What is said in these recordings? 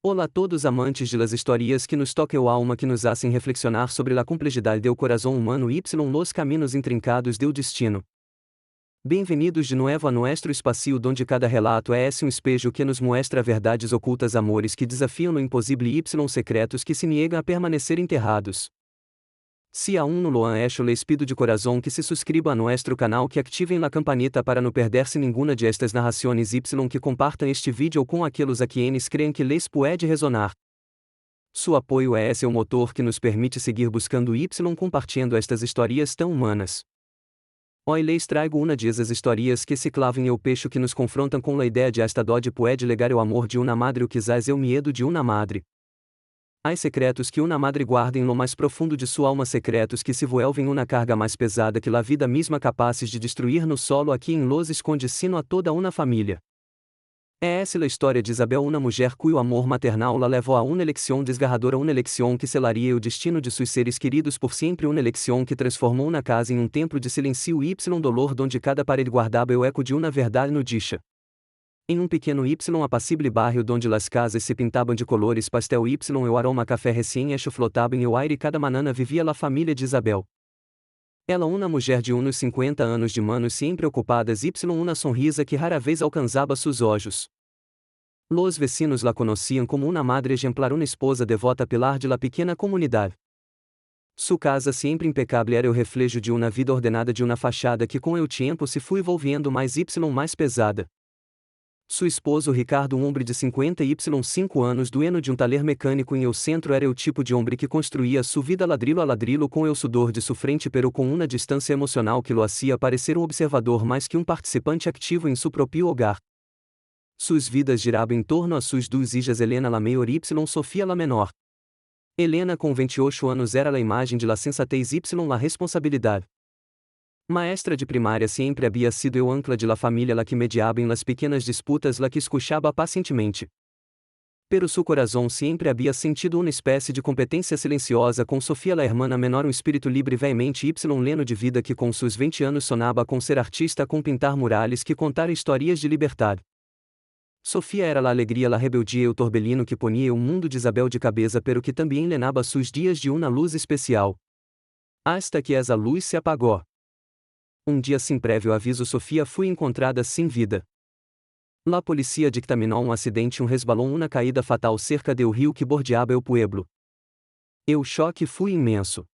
Olá a todos amantes de las histórias que nos tocam a alma que nos hacen reflexionar sobre la complexidade del corazón humano y los caminos intrincados del destino. Bem-vindos de novo a nuestro espacio donde cada relato é um espejo que nos muestra verdades ocultas, amores que desafiam lo impossível y secretos que se negam a permanecer enterrados. Se aún no lo han hecho, les pido de corazón que se suscriba a nuestro canal, que activem la campanita para não perder-se ninguna de estas narrações y que compartam este vídeo com aqueles a quienes creem que les puede resonar. Su apoio é o motor que nos permite seguir buscando y compartilhando estas histórias tão humanas. Hoy les traigo uma de esas histórias que se clavam em el pecho, que nos confrontam com a ideia de esta dode puede legar o amor de uma madre ou quizás el miedo de uma madre. Há secretos que uma madre guarda em lo mais profundo de sua alma, secretos que se vuelven uma carga mais pesada que la vida misma, capazes de destruir no solo aqui em los esconde sino a toda uma família. É essa a história de Isabel, uma mulher cujo amor maternal la levou a uma elección desgarradora, uma elección que selaria o destino de seus seres queridos por sempre, uma elección que transformou na casa em templo de silêncio y dolor, donde cada parede guardava o eco de uma verdade no dicha. Em pequeno y apacible barrio donde las casas se pintaban de colores pastel y o aroma café recém-hecho flotava em el aire, cada manana vivia la família de Isabel. Ela, uma mulher de uns 50 anos de manos sempre ocupadas y uma sonrisa que rara vez alcançava seus olhos. Los vecinos la conheciam como uma madre exemplar, uma esposa devota, pilar de la pequena comunidade. Sua casa sempre impecável era o reflejo de uma vida ordenada, de uma fachada que com o tempo se foi volviendo mais mais pesada. Su esposo Ricardo, homem de 55 anos, dueño de taller mecânico em el centro, era o tipo de homem que construía sua vida ladrilho a ladrilho com el sudor de sua frente, pero com uma distância emocional que lo hacía parecer um observador mais que um participante ativo em seu próprio hogar. Suas vidas giravam em torno a suas duas hijas, Helena la maior y Sofia la menor. Helena, com 28 anos, era a imagem de la sensatez y la responsabilidade. Maestra de primária, sempre havia sido o ancla de la família, la que mediava em las pequenas disputas, la que escuchava pacientemente. Pero su corazón sempre havia sentido uma espécie de competência silenciosa com Sofia, la hermana menor, um espírito livre, veemente y leno de vida que com seus 20 anos sonava com ser artista, com pintar murales, que contar histórias de liberdade. Sofia era la alegria, la rebeldia e o torbellino que ponia o mundo de Isabel de cabeça, pero que também lenava seus dias de uma luz especial. Hasta que essa luz se apagou. Um dia, sem prévio aviso, Sofia foi encontrada sem vida. La polícia dictaminou um acidente, resbalão, uma caída fatal cerca do rio que bordeava o pueblo. O choque foi imenso.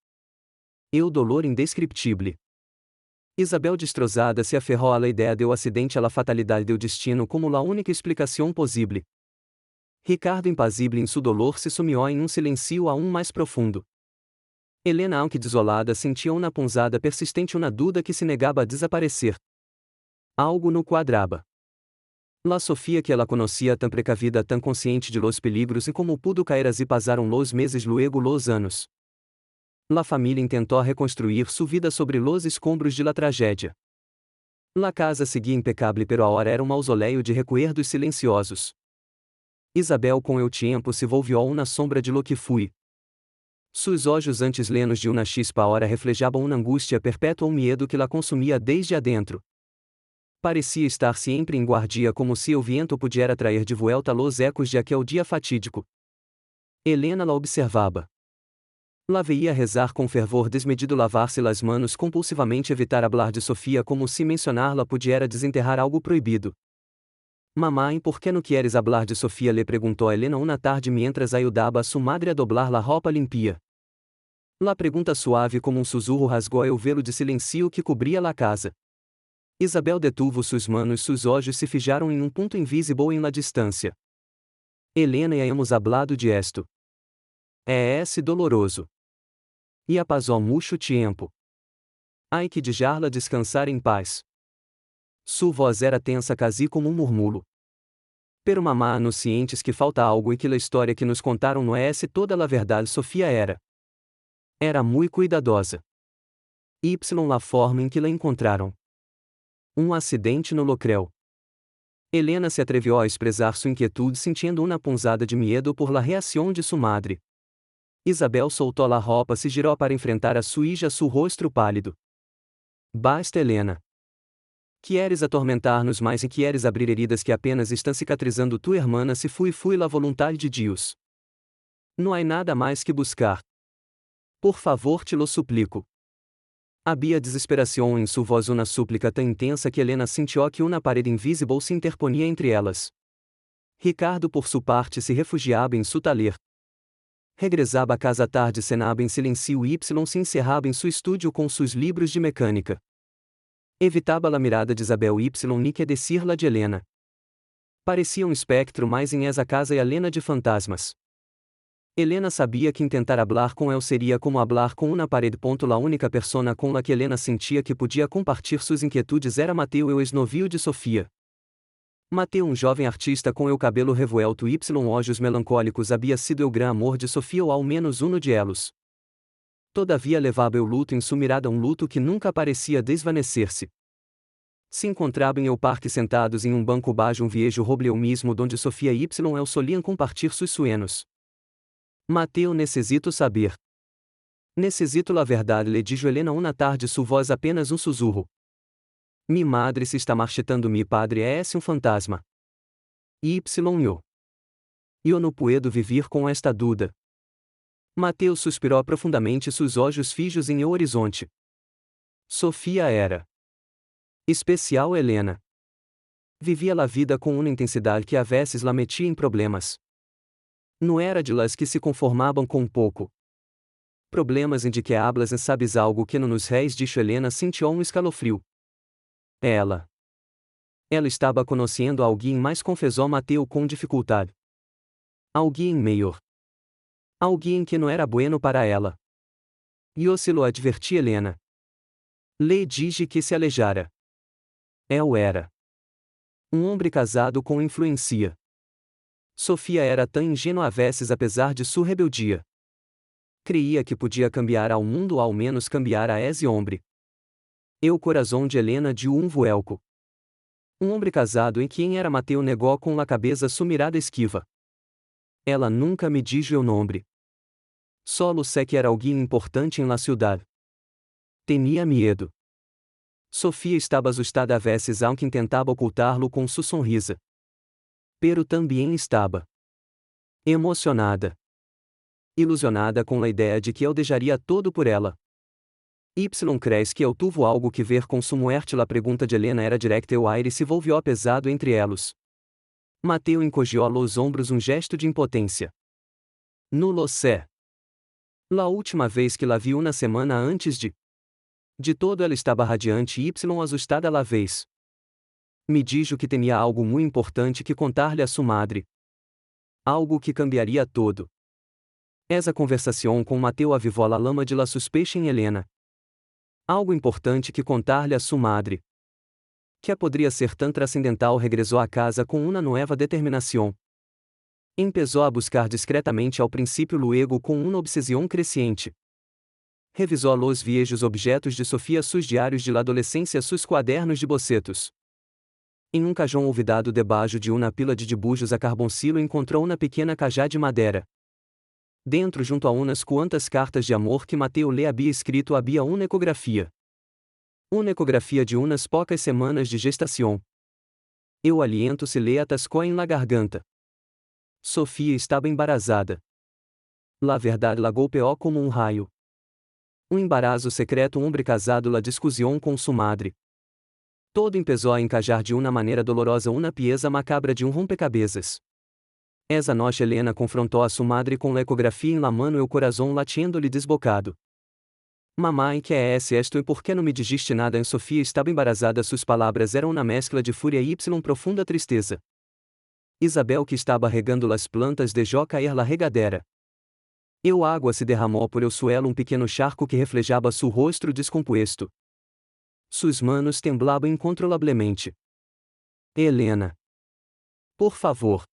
O dolor indescriptível. Isabel, destrozada, se aferrou à ideia do acidente, à la fatalidade do destino como la única explicação possível. Ricardo, impassível em seu dolor, se sumiu em silêncio aún mais profundo. Helena, aunque desolada, sentia uma punzada persistente, uma dúvida que se negava a desaparecer. Algo no quadraba. La Sofia, que ela conhecia tão precavida, tão consciente de los peligros e como pudo cair, e passaram los meses, luego los anos. La família intentou reconstruir sua vida sobre los escombros de la tragédia. La casa seguia impecável, pero agora era um mausoléu de recuerdos silenciosos. Isabel, com o tempo, se volviu uma sombra de lo que fui. Seus olhos, antes lenos de uma chispa, agora reflejavam uma angústia perpétua, um medo que la consumia desde adentro. Parecia estar sempre em guardia, como se o vento pudiera trazer de volta los ecos de aquele dia fatídico. Helena la observava. La veía rezar com fervor desmedido, lavar-se las manos compulsivamente, evitar hablar de Sofia como se mencionar-la pudiera desenterrar algo proibido. Mamãe, por que não queres hablar de Sofia? Le perguntou a Helena uma tarde mientras ayudaba a sua madre a doblar la roupa limpia. La pergunta suave como um sussurro rasgou o velo de silêncio que cobria la casa. Isabel detuvo suas manos, seus olhos se fijaram em um ponto invisível em la distância. Helena, e hemos hablado de esto. É esse doloroso. E apazou mucho tempo. Ai que dejarla descansar em paz. Sua voz era tensa, quase como um murmúrio. Pero mamá, nos cientes que falta algo e que la história que nos contaram não é essa toda la verdade. Sofia era muito cuidadosa. Y la forma em que la encontraram. Um acidente no locrel. Helena se atreveu a expressar sua inquietude, sentindo uma punzada de medo por la reação de sua madre. Isabel soltou la roupa, se girou para enfrentar a sua hija, seu rosto pálido. Basta, Helena. Quieres atormentar-nos mais e quieres abrir heridas que apenas estão cicatrizando tua irmã se fui la vontade de Deus. Não há nada mais que buscar. Por favor te lo suplico. Havia desesperação em sua voz, uma súplica tão intensa que Helena sentiu que uma parede invisível se interponia entre elas. Ricardo por sua parte se refugiava em seu taller. Regressava a casa tarde, cenava em silêncio y se encerrava em seu estúdio com seus livros de mecânica. Evitava a mirada de Isabel y ni que decir-la de Helena. Parecia um espectro mais em essa casa e Helena de fantasmas. Helena sabia que intentar hablar com ele seria como hablar com uma parede. La única persona com la que Helena sentia que podia compartilhar suas inquietudes era Mateu, o ex-novio de Sofia. Mateu, um jovem artista com o cabelo revuelto y olhos melancólicos, havia sido o gran amor de Sofia ou ao menos uno de elos. Todavia levava o luto em sua mirada, um luto que nunca parecia desvanecer-se. Se encontravam em o parque sentados em um banco baixo um viejo roble o mesmo donde Sofia y el soliam compartir seus sueños. Mateu necessito saber. Necessito la verdade, lhe dijo Helena uma tarde, sua voz apenas um sussurro. Mi madre se está marchitando, mi padre é esse um fantasma. Eu não puedo vivir com esta dúvida. Mateu suspirou profundamente, seus olhos fijos em o horizonte. Sofia era especial. Helena vivia a vida com uma intensidade que a vezes la metia em problemas. Não era de las que se conformavam com pouco. Problemas em de que hablas e sabes algo que não nos reis, dijo Helena, sentiu um escalofrio. Ela estava conhecendo alguém mais, confessou Mateu com dificuldade. Alguém melhor. Alguém que não era bueno para ela. Eu se lo adverti, Helena. Le dije que se alejara. Eu era um homem casado com influência. Sofia era tão ingênua a vezes, apesar de sua rebeldia. Creia que podia cambiar ao mundo, ou ao menos cambiar a esse homem. O coração de Helena de um vuelco. Um homem casado em quem era Mateu negou com a cabeça sua mirada esquiva. Ela nunca me dijo o nome. Solo sé que era alguém importante em la ciudad. Tinha medo. Sofia estava assustada a vezes, aunque tentava ocultar-lo com sua sonrisa. Pero também estava emocionada. Ilusionada com a ideia de que eu deixaria todo por ela. ¿Crees que eu tuvo algo que ver com sua muerte? La pergunta de Helena era directa e o aire se volvió pesado entre elos. Mateu encogió los ombros, um gesto de impotência. No lo sé. La última vez que la vi uma semana antes de todo ela estava radiante y assustada a la vez. Me dijo que tinha algo muito importante que contar-lhe a sua madre. Algo que cambiaria todo. Essa conversação com Mateu avivou a lama de la suspecha em Helena. Algo importante que contar-lhe a sua madre. Que poderia ser tão transcendental. Regressou a casa com uma nova determinação. Empezou a buscar discretamente ao princípio luego com uma obsessão crescente. Revisou los viejos objetos de Sofia, seus diários de la adolescência, seus quadernos de bocetos. Em um cajão olvidado debaixo de uma pila de dibujos a carboncilo encontrou uma pequena cajá de madeira. Dentro, junto a umas quantas cartas de amor que Mateu lhe havia escrito, havia uma ecografia. Uma ecografia de umas poucas semanas de gestação. O aliento se lhe atascou em la garganta. Sofia estava embaraçada. La verdade la golpeou como um raio. Um embaraço secreto. Um homem casado la discussão com sua madre. Todo empezou a encajar de uma maneira dolorosa, uma pieza macabra de um rompecabezas. Essa noite Helena confrontou a sua madre com a ecografia em la mano e o coração latindo-lhe desbocado. Mamãe, que é esto e por que não me dijiste nada? Em Sofia estava embaraçada, suas palavras eram uma mescla de fúria y profunda tristeza. Isabel, que estava regando las plantas, deixou cair la regadera. Água se derramou por el suelo, um pequeno charco que reflejava seu rosto descomposto. Suas manos temblavam incontrolablemente. Helena. Por favor.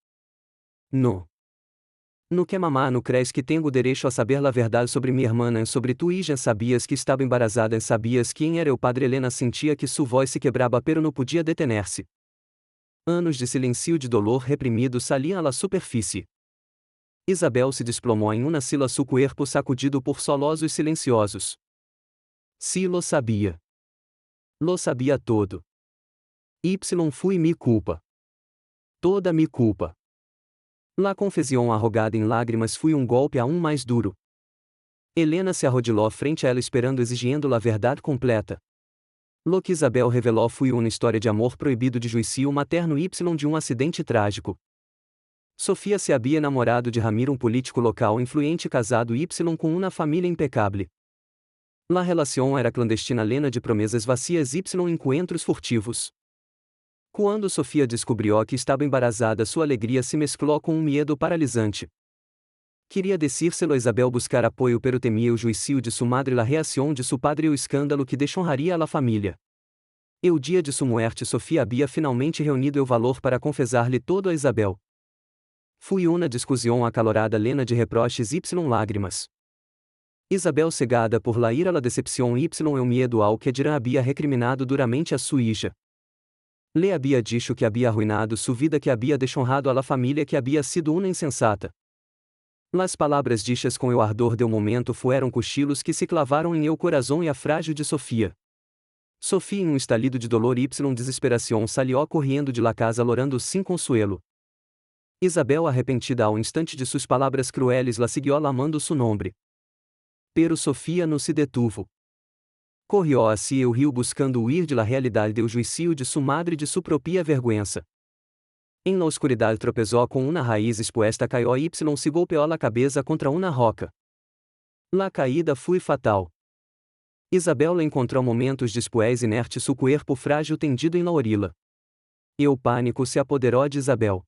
No que mamá não crees que tenho direito a saber la verdade sobre minha irmã, sobre tu e já sabias que estava embarazada, sabias quem era o padre? Helena sentia que sua voz se quebrava, pero não podia detener-se. Anos de silêncio, de dolor reprimido saliam à superfície. Isabel se desplomou em uma sila, seu corpo sacudido por soluços silenciosos. Si lo sabia. Lo sabia todo. Y fui mi culpa. Toda mi culpa. La confesión arrogada em lágrimas foi golpe aún mais duro. Helena se arrodilou frente a ela esperando exigindo a verdade completa. Lo que Isabel revelou foi uma história de amor proibido de juízo materno Y de acidente trágico. Sofia se havia namorado de Ramiro, político local influente casado Y com uma família impecável. La relação era clandestina llena de promessas vacias Y encontros furtivos. Quando Sofia descobriu que estava embarazada, sua alegria se mesclou com medo paralisante. Queria decírselo a Isabel, buscar apoio, pero temia o juízo de sua madre, la reação de seu padre e o escândalo que deshonraria a la família. E o dia de sua muerte, Sofia havia finalmente reunido o valor para confessar-lhe todo a Isabel. Foi uma discussão acalorada llena de reproches Y lágrimas. Isabel, cegada por la ira, la decepção Y e o medo ao que dirá, havia recriminado duramente a sua hija. Le havia dicho que havia arruinado sua vida, que havia deshonrado a la família, que havia sido uma insensata. Las palavras dichas com o ardor do momento fueron cochilos que se clavaram em el coração e a frágil de Sofia. Sofia, em estalido de dolor Y desesperação, salió correndo de la casa lorando sin consuelo. Isabel, arrepentida ao instante de suas palavras crueles, la siguió lamando su nombre. Pero Sofia no se detuvo. Corrió hacia el rio buscando huir de la realidade del juízo de su madre e de su propia vergüenza. Em la oscuridade tropezó com uma raiz exposta, caió Y se golpeó la cabeça contra uma roca. La caída foi fatal. Isabel la encontrou momentos después inerte, su cuerpo frágil tendido em la orilla. E o pânico se apoderou de Isabel.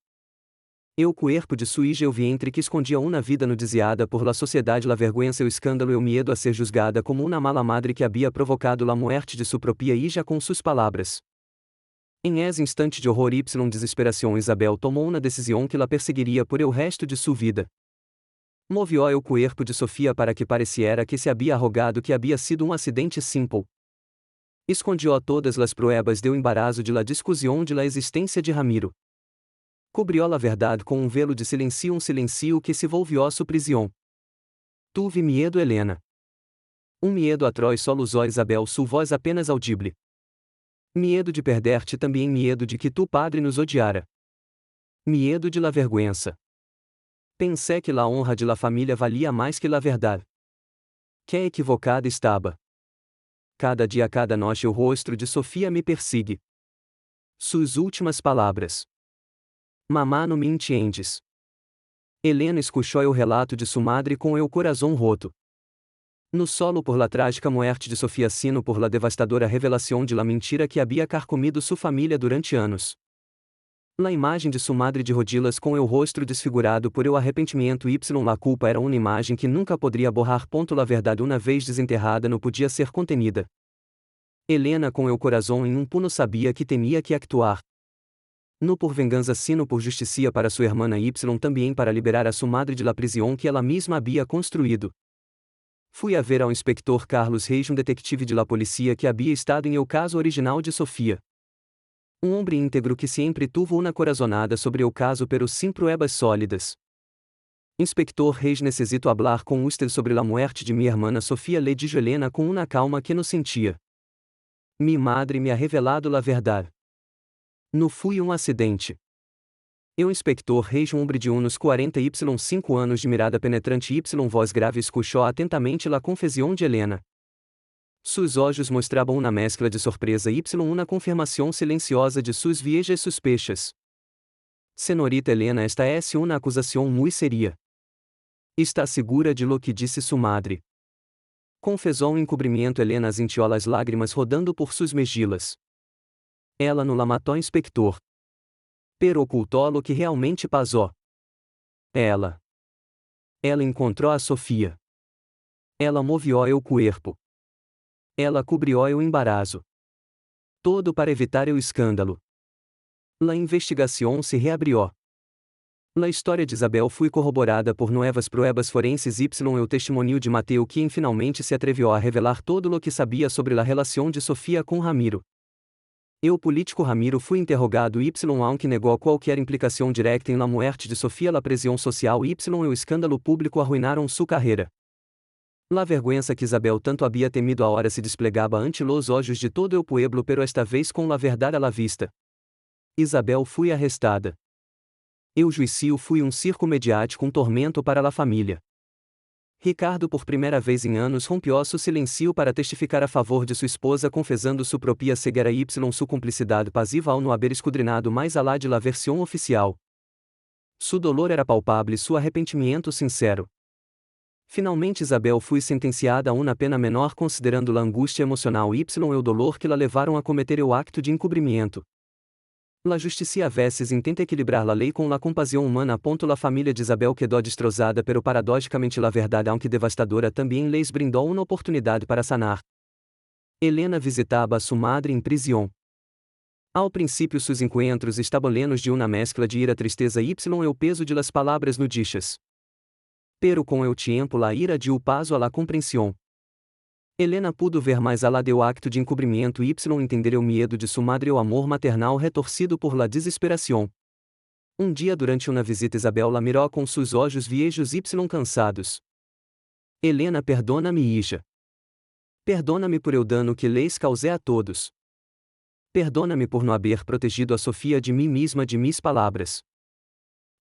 E o cuerpo de sua hija, o vientre que escondia uma vida nudiziada por la sociedade, la vergüenza, o escândalo e o medo a ser juzgada como uma mala madre que havia provocado la muerte de sua propia hija com suas palavras. Em esse instante de horror Y desesperação, Isabel tomou uma decisão que la perseguiria por el resto de sua vida. Movió o cuerpo de Sofia para que pareciera que se havia arrogado que havia sido acidente simple. Escondió todas las pruebas do embarazo de la discussão de la existência de Ramiro. Cobrió la verdade com velo de silencio, silencio que se volvió su prisión. Tuve miedo, Helena. Miedo atroz, solo usó Isabel, su voz apenas audible. Miedo de perder-te, também miedo de que tu padre nos odiara. Miedo de la vergüenza. Pensé que la honra de la família valia mais que la verdade. Que equivocada estava. Cada dia, cada noite, o rosto de Sofia me persigue. Suas últimas palavras. Mamá, não me entiendes. Helena escuchou o relato de sua madre com o coração roto. No solo por la trágica muerte de Sofia, sino por la devastadora revelação de la mentira que havia carcomido sua família durante anos. La imagem de sua madre de rodillas com o rosto desfigurado por el arrependimento Y la culpa era uma imagem que nunca poderia borrar. La verdade, uma vez desenterrada, não podia ser contenida. Helena, com o coração em puno, sabia que tinha que actuar. No por vingança, sino por justicia para sua hermana Y, também para liberar a sua madre de la prisão que ela mesma havia construído. Fui a ver ao inspector Carlos Reis, detetive de la policía que havia estado em el caso original de Sofia. Hombre íntegro que sempre tuvo uma corazonada sobre o caso, pero sin pruebas sólidas. Inspector Reis, necesito hablar com usted sobre la muerte de mi hermana Sofia, le dijo Helena com uma calma que no sentia. Mi madre me ha revelado la verdade. No fui acidente. O inspector Reis, hombre de unos 40 y 5 anos, de mirada penetrante Y, voz grave, escuchou atentamente la confesión de Helena. Sus olhos mostravam uma mescla de surpresa Y, uma confirmação silenciosa de suas viejas sospechas. Senorita Helena, esta es uma acusação muy seria. Está segura de lo que disse sua madre? Confesou encubrimiento. Helena sintió las lágrimas rodando por suas mejillas. Ela no la matou, inspector. Pero ocultou lo que realmente pasó. Ela encontrou a Sofia. Ela movió o cuerpo. Ela cobrió o embarazo. Todo para evitar o escândalo. La investigação se reabrió. La história de Isabel foi corroborada por novas pruebas forenses Y, o testemunho de Mateo, quem finalmente se atrevió a revelar todo lo que sabia sobre la relação de Sofia com Ramiro. O político Ramiro foi interrogado Y, aunque negou qualquer implicação directa em la muerte de Sofia. La presión social Y, o escândalo público arruinaram sua carreira. La vergüenza que Isabel tanto havia temido ahora se desplegaba ante los ojos de todo el pueblo, pero esta vez com la verdade a la vista. Isabel fui arrestada. Eu juicio fui um circo mediático, um tormento para a família. Ricardo por primeira vez em anos rompeu seu silêncio para testificar a favor de sua esposa, confessando sua própria cegueira y sua cumplicidade passiva ao não haver escudrinado mais alá de la versão oficial. Su dolor era palpável e seu arrependimento sincero. Finalmente Isabel foi sentenciada a uma pena menor considerando la angústia emocional y o dolor que la levaram a cometer o acto de encobrimento. La justicia a veces intenta equilibrar la lei com la compasión humana. La família de Isabel quedó destrozada, pero paradójicamente la verdade, aunque devastadora, também les brindou uma oportunidade para sanar. Helena visitaba a sua madre em prisão. Ao princípio sus encontros estaban llenos de uma mezcla de ira, tristeza y o peso de las palavras no dichas. Pero com el tiempo la ira dio paso a la compreensão. Helena pudo ver mais alá do acto de encobrimento y entender o medo de sua madre, o amor maternal retorcido por la desesperação. Dia durante uma visita Isabel la miró com seus olhos viejos y cansados. Helena, perdona-me, hija. Perdona-me por el dano que les causé a todos. Perdona-me por não haver protegido a Sofia de mim mesma, de mis palavras.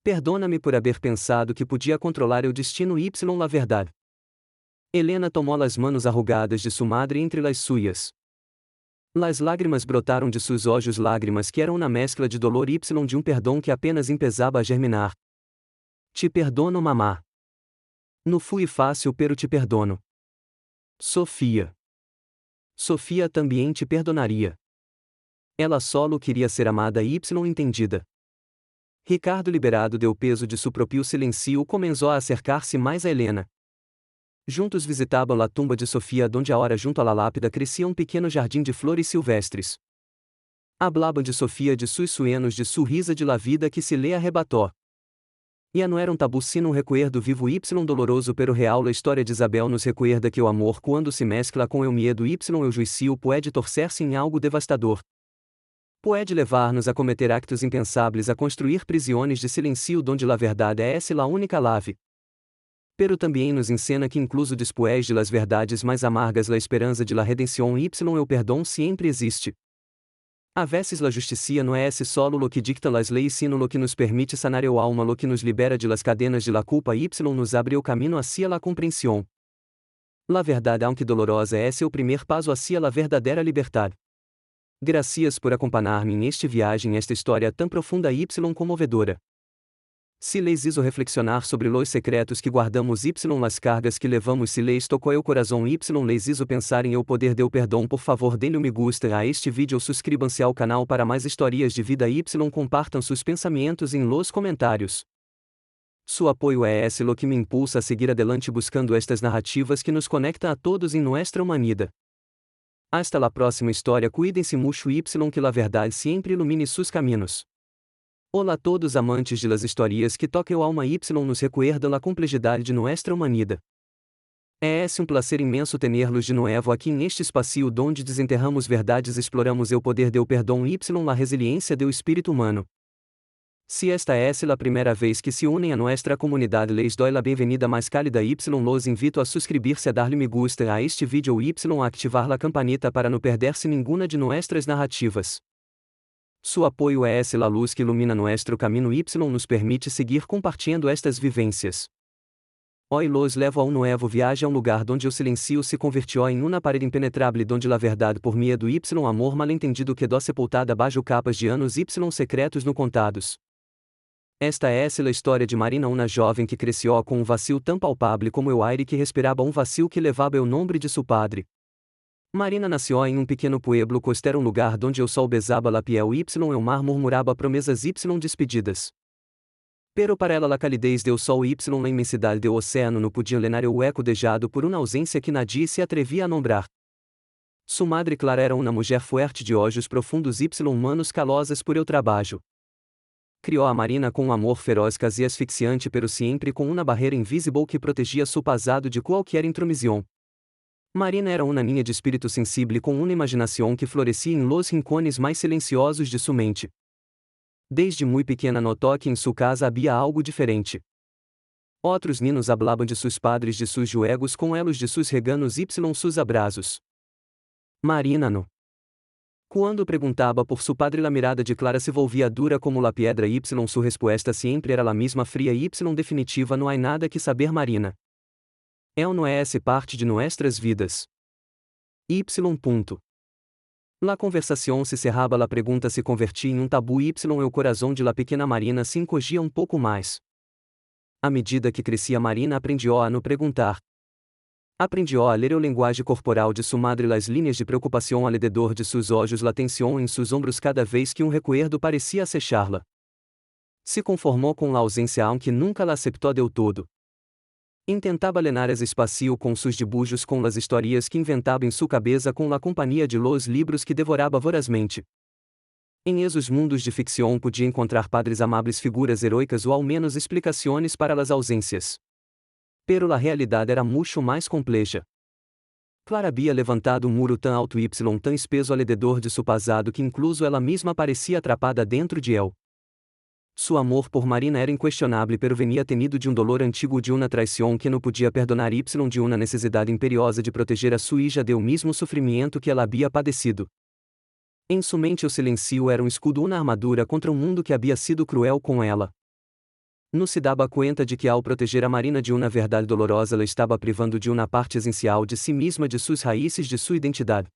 Perdona-me por haver pensado que podia controlar o destino y la verdade. Helena tomou as manos arrugadas de sua madre entre las suyas. Las lágrimas brotaram de seus olhos, lágrimas que eram uma mescla de dolor y de perdão que apenas empezava a germinar. Te perdono, mamá. Não fui fácil, pero te perdono. Sofia. Sofia também te perdonaria. Ela solo queria ser amada y entendida. Ricardo, liberado do peso de seu próprio silêncio, começou a acercar-se mais a Helena. Juntos visitavam a tumba de Sofia, donde a hora junto à lápida crescia um pequeno jardim de flores silvestres. Hablaban de Sofia, de sus sueños, de sua risa, de la vida que se lhe arrebatou. Ya não era um tabu sino um recuerdo vivo y doloroso pero real. A história de Isabel nos recuerda que o amor, quando se mescla com o medo y o juízo, pode torcer-se em algo devastador. Pode levar-nos a cometer actos impensáveis, a construir prisões de silêncio donde la verdade é la única lave. Pero também nos ensena que incluso después de las verdades mais amargas la esperança de la redenção y o perdão sempre existe. A veces la justicia no é solo lo que dicta las leis sino lo que nos permite sanar el alma, lo que nos libera de las cadenas de la culpa y nos abre o caminho hacia la compreensão. La verdade, aunque dolorosa, é o primeiro passo hacia la verdadeira liberdade. Gracias por acompanhar-me neste viagem, esta história tão profunda y comovedora. Se les hizo reflexionar sobre los secretos que guardamos y las cargas que levamos, se les tocou el corazón y les hizo pensar em el poder del perdão, por favor denle me gusta a este vídeo, suscríbanse ao canal para mais histórias de vida y compartam seus pensamentos em los comentários. Su apoio é lo que me impulsa a seguir adelante buscando estas narrativas que nos conectam a todos em nuestra humanidad. Hasta la próxima história, cuídense mucho y que la verdade sempre ilumine sus caminhos. Olá a todos amantes de las histórias que tocam o alma y nos recuerdan a complexidade de nuestra humanidad. É um placer imenso tenerlos de novo aqui neste espaço donde desenterramos verdades, exploramos o poder do perdão y la resiliência do espírito humano. Se esta é a primeira vez que se unem a nuestra comunidade, les doy la bem-vinda mais cálida y los invito a suscribir-se, a darle me gusta a este vídeo y a activar la campanita para não perder-se nenhuma de nuestras narrativas. Su apoio é la luz que ilumina nuestro caminho y nos permite seguir compartilhando estas vivências. Hoy los levo a novo viaje a lugar donde o silencio se convirtió em uma parede impenetrável, donde la verdade por medo y amor malentendido quedó sepultada bajo capas de anos y secretos no contados. Esta é a história de Marina, uma jovem que cresceu com um vacilo tão palpável como o aire que respirava, um vacilo que levava o nome de seu padre. Marina nasceu em um pequeno pueblo costero, um lugar donde o sol besaba la piel y o mar murmuraba promesas y despedidas. Pero para ela la calidez do sol y la imensidade do oceano não podiam llenar o eco deixado por uma ausência que nadie se atrevia a nombrar. Sua madre Clara era uma mulher fuerte de olhos profundos y manos calosas por el trabalho. Criou a Marina com um amor feroz, quase asfixiante, pero sempre com uma barreira invisível que protegia seu passado de qualquer intromissão. Marina era uma niña de espírito sensível com uma imaginação que florescia em los rincones mais silenciosos de sua mente. Desde muito pequena notou que em sua casa havia algo diferente. Outros niños hablaban de seus padres, de seus juegos com elos, de seus reganos y sus abraços. Marina no Quando perguntaba por su padre la mirada de Clara se volvia dura como la piedra y su respuesta siempre era la misma fría y definitiva no hay nada que saber Marina. El no es parte de nuestras vidas. Y. La conversação se cerraba, la pergunta se convertia em tabu y o coração de la pequena Marina se encogia pouco mais. À medida que crescia Marina aprendió a no perguntar. Aprendió a ler o lenguaje corporal de su madre, las líneas de preocupação alrededor de sus olhos, la tensión em sus ombros cada vez que recuerdo parecia acechá-la. Se conformou com la ausência aunque nunca la aceptou del todo. Intentaba llenar ese espacio com sus dibujos, com las historias que inventaba em sua cabeça, com la companhia de los libros que devoraba vorazmente. Em esos mundos de ficção podia encontrar padres amáveis, figuras heroicas ou ao menos explicações para las ausências. Pero la realidade era mucho mais complexa. Clara havia levantado muro tão alto y tão espeso alrededor de su passado que incluso ela mesma parecia atrapada dentro de él. Su amor por Marina era inquestionável, pero venia tenido de dolor antigo, de uma traição que não podia perdonar y de uma necessidade imperiosa de proteger a sua hija del mismo sofrimento que ela havia padecido. Em sua mente o silencio era escudo, uma armadura contra mundo que havia sido cruel com ela. Não se dava conta de que ao proteger a Marina de uma verdade dolorosa, ela estava privando de uma parte essencial de si mesma, de suas raízes, de sua identidade.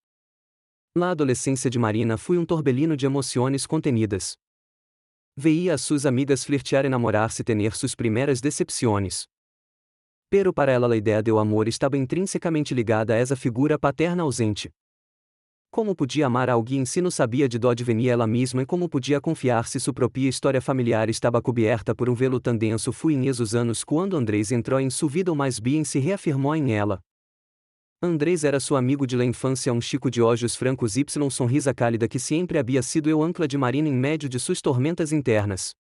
La adolescência de Marina foi torbellino de emoções contenidas. Veía a suas amigas flirtear, enamorar-se, tener suas primeiras decepções. Pero para ela a ideia do amor estava intrinsecamente ligada a essa figura paterna ausente. Como podia amar alguém se não sabia de onde venia ela mesma, e como podia confiar se sua própria história familiar estava coberta por velo tão denso? Foi em esses anos quando Andrés entrou em sua vida, ou mais bem se reafirmou em ela. Andrés era seu amigo de la infância, chico de olhos francos y sonrisa cálida que sempre havia sido o ancla de Marina em meio de suas tormentas internas.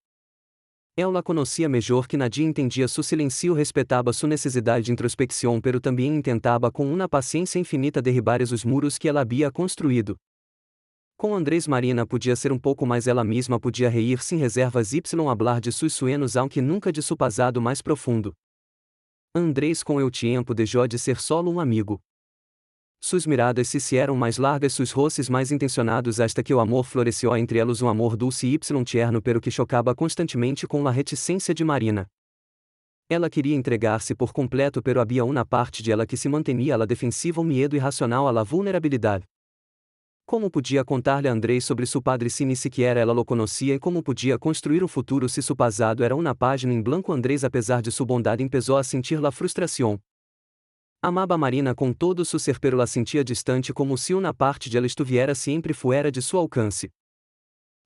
Eu la conhecia melhor que nadie, entendia su silencio, respeitava sua necessidade de introspecção, pero também intentava com uma paciência infinita derribar os muros que ela havia construído. Com Andrés Marina podia ser pouco mais ela mesma, podia reír sem reservas y hablar de sus sueños, aunque nunca de su passado mais profundo. Andrés com el tiempo deixou de ser solo amigo. Suas miradas se hicieron mais largas, sus roces mais intencionados, hasta que o amor floresceu entre elas, amor dulce y tierno, pero que chocaba constantemente com la reticência de Marina. Ela queria entregar-se por completo, pero havia uma parte de ela que se mantinha a la defensiva, medo irracional, a la vulnerabilidade. Como podia contar-lhe a Andrés sobre seu padre se nem sequer ela lo conhecia, e como podia construir o futuro se seu passado era uma página em branco? Andrés, apesar de sua bondade, empezou a sentir la frustração. Amava a Marina com todo su ser, pero la sentia distante, como se uma parte de ela estuviera sempre fuera de seu alcance.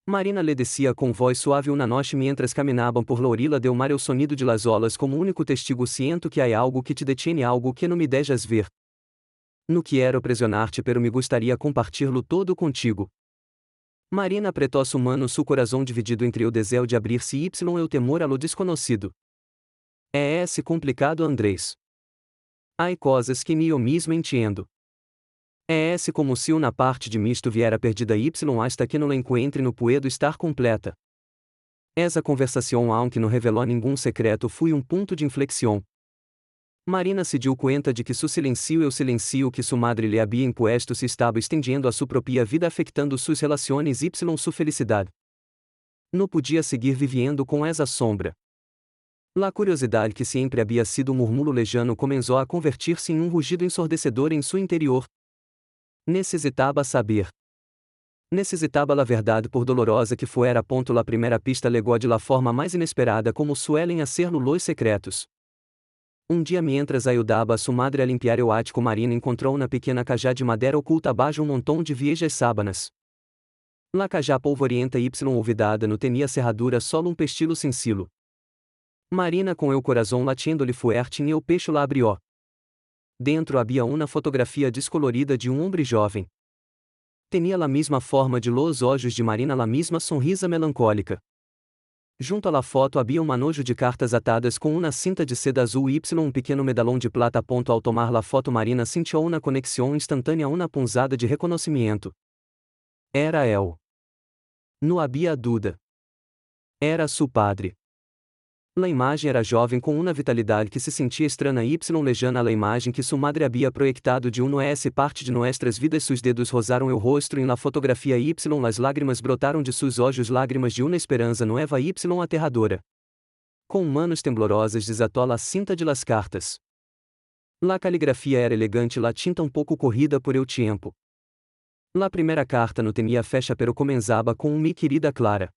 Marina le decía com voz suave una noche mientras caminaban por la orilla del mar, el sonido de las olas como único testigo: siento que há algo que te detiene, algo que não me dejas ver. No quiero presionar-te, pero me gustaría compartirlo todo contigo. Marina apretou su mano, su coração dividido entre o desejo de abrir-se y el temor a lo desconocido. É esse complicado, Andrés. Há coisas que ni eu mesmo entendo. É esse como se uma parte de mim estuviera perdida y hasta que não la encuentre no puedo estar completa. Essa conversação, aunque não revelou nenhum secreto, foi ponto de inflexão. Marina se deu conta de que su silencio, el silencio que sua madre lhe havia impuesto, se estava estendendo a sua própria vida, afectando suas relações y sua felicidade. Não podia seguir vivendo com essa sombra. La curiosidade, que sempre havia sido murmúrio lejano, começou a convertir-se em rugido ensurdecedor em seu interior. Necessitava saber. Necessitava la verdade, por dolorosa que fuera. La primeira pista legou de la forma mais inesperada, como suelen hacerlo los secretos. Dia, mientras ayudaba a sua madre a limpiar el ático, Marina encontrou uma pequena cajá de madeira oculta abaixo montão de viejas sábanas. La cajá polvorienta y olvidada não tinha cerradura, solo pestilo sencillo. Marina, com el coração latindo-lhe fuerte, e o pecho la abrió. Dentro havia uma fotografia descolorida de homem jovem. Tinha a mesma forma de los olhos de Marina, a mesma sonrisa melancólica. Junto à foto havia manojo de cartas atadas com uma cinta de seda azul y pequeno medalhão de plata. Ao tomar la foto, Marina sentiu uma conexão instantânea, uma punzada de reconhecimento. Era él. Não havia dúvida. Era su padre. La imagem era jovem com uma vitalidade que se sentia estranha y lejana a la imagem que sua madre havia proyectado de uno es parte de nuestras vidas sus dedos rozaram el rostro em la fotografia y las lágrimas brotaram de sus olhos lágrimas de uma esperança nueva y aterradora. Com manos temblorosas desatou a cinta de las cartas. La caligrafia era elegante la tinta pouco corrida por el tiempo. La primeira carta no temia fecha pero comenzaba com mi querida Clara.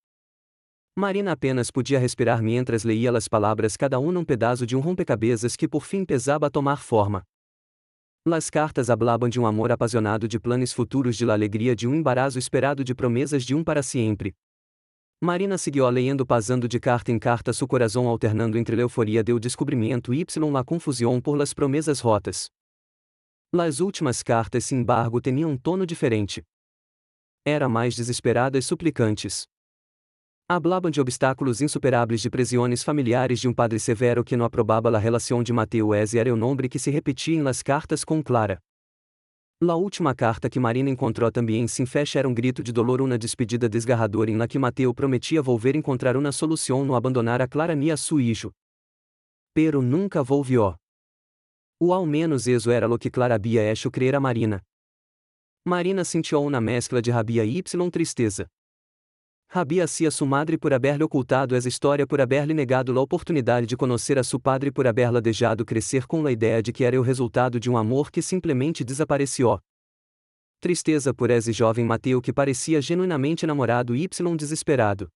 Marina apenas podia respirar mientras leía as palavras cada um pedaço de rompecabezas que por fim pesava a tomar forma. Las cartas hablaban de amor apasionado de planos futuros de la alegria de embarazo esperado de promessas de para sempre. Marina seguiu lendo pasando de carta em carta su coração alternando entre a euforia del descobrimento y la confusão por las promessas rotas. Las últimas cartas sin embargo tinham tono diferente. Era mais desesperadas e suplicantes. Hablaban de obstáculos insuperáveis de prisiones familiares de padre severo que não aprobava a relação de Mateo e era o nome que se repetia em las cartas com Clara. La última carta que Marina encontrou também sem fecha era grito de dolor uma despedida desgarradora em la que Mateo prometia volver encontrar uma solução no abandonar a Clara ni a su hijo. Pero nunca volvió. O ao menos eso era lo que Clara había hecho creer a Marina. Marina sentiu uma mescla de rabia y tristeza. Rabia-se a sua madre por haberle ocultado essa história por haberle negado a oportunidade de conhecer a seu padre por haberla deixado crescer com a ideia de que era o resultado de amor que simplesmente desapareceu. Tristeza por esse jovem Mateo que parecia genuinamente enamorado y desesperado.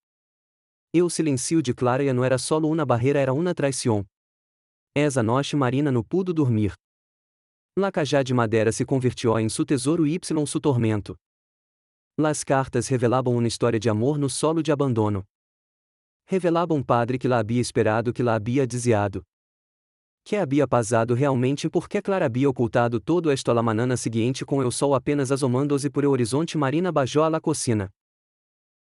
O silencio de Clara não era só uma barreira era uma traição. Essa noite Marina não pudo dormir. La cajá de madeira se convirtió em su tesouro y su tormento. Las cartas revelavam uma história de amor no solo de abandono. Revelavam padre que la havia esperado que la havia desviado. Que havia pasado realmente porque Clara havia ocultado todo esto a la manhã seguinte com o sol apenas asomando-se por el horizonte Marina bajou a la cocina.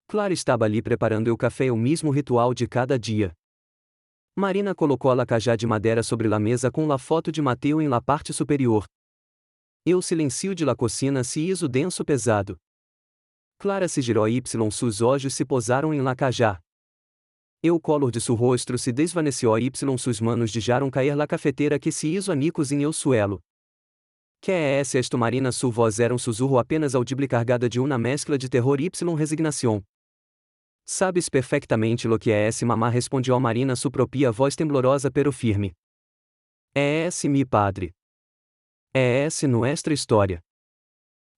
Clara estava ali preparando o café o mesmo ritual de cada dia. Marina colocou a la cajá de madeira sobre la mesa com la foto de Mateo em la parte superior. O silencio de la cocina se hizo denso pesado. Clara se girou y sus olhos se posaram em la cajá. O color de su rosto se desvaneceu y sus manos dejaram cair la cafeteira que se hizo anicos em el suelo. Que é esto Marina su voz era sussurro apenas audible cargada de uma mescla de terror y resignação. Sabes perfectamente lo que é esse mamá respondió Marina su propia voz temblorosa pero firme. É esse mi padre. É esse nuestra história.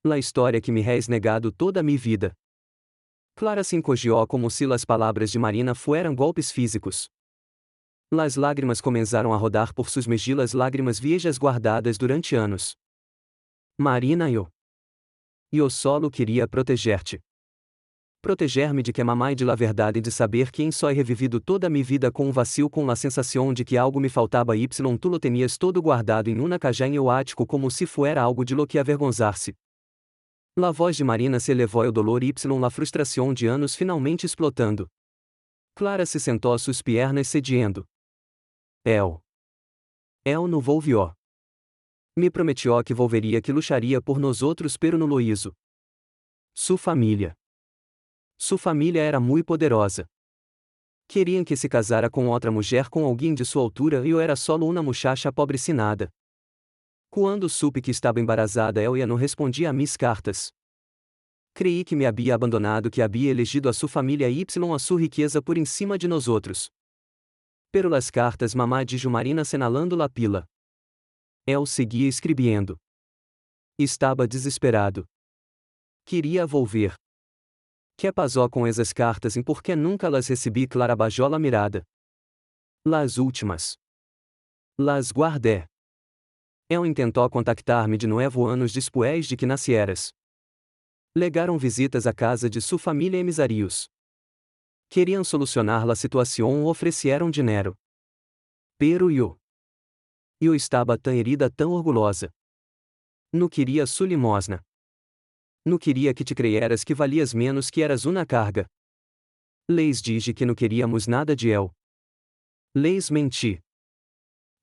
La história que me has negado toda mi vida. Clara se encogió como se as palavras de Marina fueran golpes físicos. Las lágrimas começaram a rodar por sus mejillas lágrimas viejas guardadas durante anos. Marina eu solo queria proteger-te. Proteger-me de que mamãe de la verdade de saber que só he revivido toda mi vida com vacío com la sensação de que algo me faltava y tu lo tenias todo guardado em una cajá em el ático como se fuera algo de lo que avergonzar-se. La voz de Marina se elevou ao dolor y la frustração de anos finalmente explotando. Clara se sentou a suas piernas cediendo. El não volvió. Me prometió que volveria que lucharia por nós outros pero no lo hizo. Su família era muito poderosa. Queriam que se casara com outra mulher com alguém de sua altura e eu era solo uma muchacha pobre sin nada. Quando supe que estava embarazada eu não respondia a mis cartas. Creí que me havia abandonado que havia elegido a sua família y a sua riqueza por encima de nós outros. Pero las cartas mamá dijo Marina senalando la pila. El seguia escrevendo. Estava desesperado. Queria volver. Que pasó com essas cartas e por que nunca las recebi Clara bajó la mirada. Las últimas. Las guardé. El intentou contactar-me de novo anos después de que nascieras. Legaram visitas à casa de sua família emissários. Queriam solucionar la situação ou ofereceram dinheiro. Pero eu estava tão herida, tão orgulhosa. Não queria sua limosna. Não queria que te creyeras que valias menos que eras uma carga. Leis dije que não queríamos nada de él. Leis menti.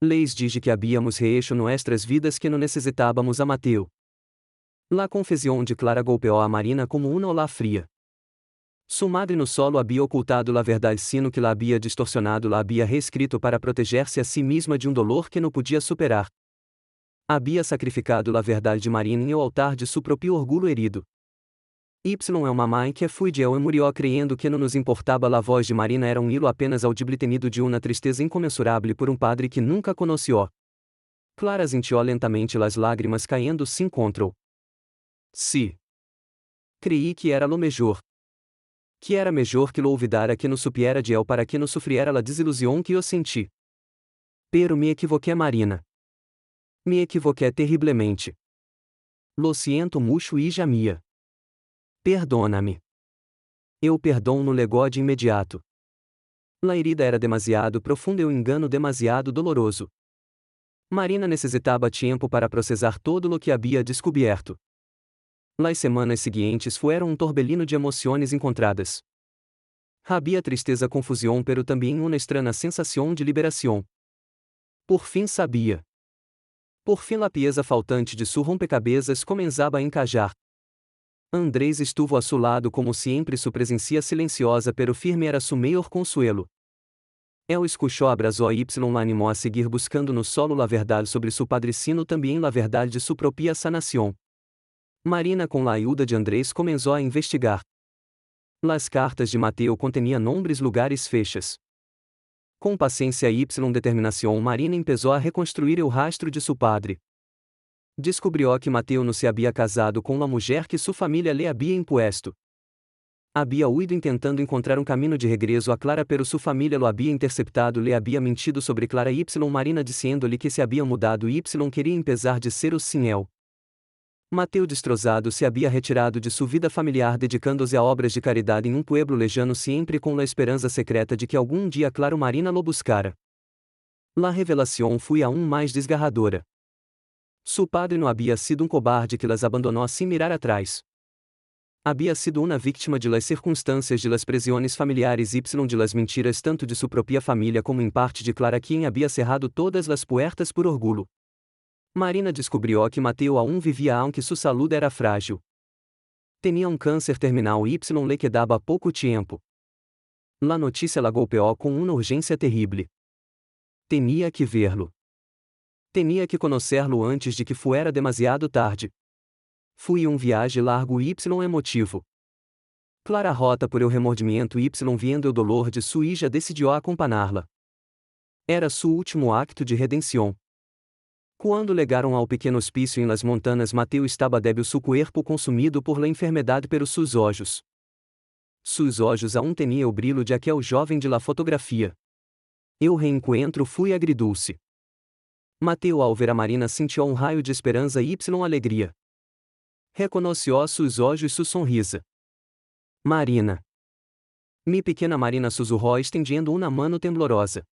Leis dije que habíamos rehecho nuestras vidas que não necessitávamos a Mateo. La confesión de Clara golpeou a Marina como uma ola fria. Su madre no solo había ocultado la verdade sino que la había distorsionado, la había reescrito para proteger-se a si mesma de dolor que não podia superar. Había sacrificado la verdade de Marina em o altar de su próprio orgulho herido. Y é uma mãe que fui de eu e murió creyendo que não nos importava. La voz de Marina era hilo apenas audible tenido de uma tristeza incomensurável por padre que nunca conoció. Clara sintió lentamente las lágrimas caindo se encontrou. Sí. Creí que era lo mejor. Que era melhor que lo olvidara que no supiera de él para que no sufriera la desilusão que eu senti. Pero me equivoqué, Marina. Me equivoqué terriblemente. Lo siento mucho e jamia. Perdona-me. Eu perdono no legó de imediato. La herida era demasiado profunda e o engano demasiado doloroso. Marina necessitava tempo para processar todo lo que havia descoberto. Las semanas seguintes fueron um torbellino de emoções encontradas. Había tristeza, confusão, pero também uma estranha sensação de liberação. Por fim sabia. Por fim la pieza faltante de su rompecabezas comenzaba a encajar. Andrés estuvo a su lado como sempre, su presencia silenciosa pero firme era su maior consuelo. El escuchó, abrazó y la animó a seguir buscando no solo la verdade sobre su padricino, também la verdade de su propia sanación. Marina, com la ayuda de Andrés, começou a investigar. Las cartas de Mateo conteniam nombres, lugares, fechas. Com paciência y determinação, Marina empezó a reconstruir o rastro de su padre. Descobrió que Mateo não se havia casado com uma mulher que sua família lhe havia impuesto. Havia huido intentando encontrar um caminho de regresso a Clara, pero sua família lo havia interceptado, lhe havia mentido sobre Clara y Marina dizendo-lhe que se havia mudado y queria empezar de ser o sin él. Mateo, destrozado, se havia retirado de sua vida familiar, dedicando-se a obras de caridade em um pueblo lejano, sempre com a esperança secreta de que algum dia Claro Marina lo buscara. La revelação foi aún mais desgarradora. Su padre não havia sido um cobarde que las abandonou sem mirar atrás. Havia sido uma vítima de las circunstâncias de las presiones familiares y de las mentiras tanto de sua própria família como em parte de Clara, quem havia cerrado todas las puertas por orgulho. Marina descobriu que Mateo aún vivia aunque sua saúde era frágil. Tinha um câncer terminal y le quedava pouco tempo. La notícia la golpeou com uma urgência terrível. Tinha que verlo. Tinha que conhecerlo antes de que fuera demasiado tarde. Fui um viagem largo y emotivo. Clara rota por el remordimento y viendo o dolor de sua hija decidiu acompanhá-la. Era su último acto de redenção. Quando legaram ao pequeno hospício em las montanas, Mateo estava débil, su cuerpo consumido por la enfermedade, pero sus olhos. Sus olhos aún tinham o brilho de aquel jovem de la fotografia. Eu reencontro fui agridulce. Mateo, ao ver a Marina, sentiu um raio de esperança y alegria. Reconheceu sus olhos e sua sonrisa. Marina. Mi pequena Marina, sussurrou estendendo uma mano temblorosa.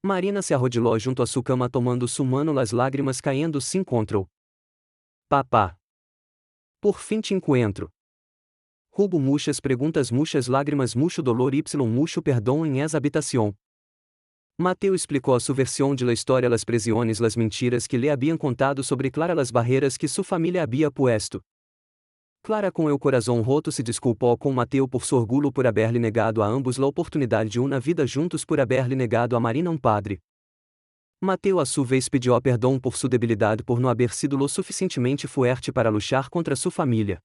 Marina se arrodilhou junto a sua cama, tomando su mano, las lágrimas caindo se encontrou. Papá. Por fim te encontro. Rubo muchas perguntas, muchas lágrimas, mucho dolor y mucho perdão em esa habitación. Mateo explicou a sua versão de la história, las presiones, las mentiras que lhe haviam contado sobre Clara, las barreiras que sua família havia puesto. Clara, com el coração roto, se desculpou com Mateo por su orgulho, por haber-lhe negado a ambos la oportunidade de uma vida juntos, por haber-lhe negado a Marina um padre. Mateo, a sua vez, pediu perdão por sua debilidade, por não haber sido lo suficientemente fuerte para luchar contra sua família.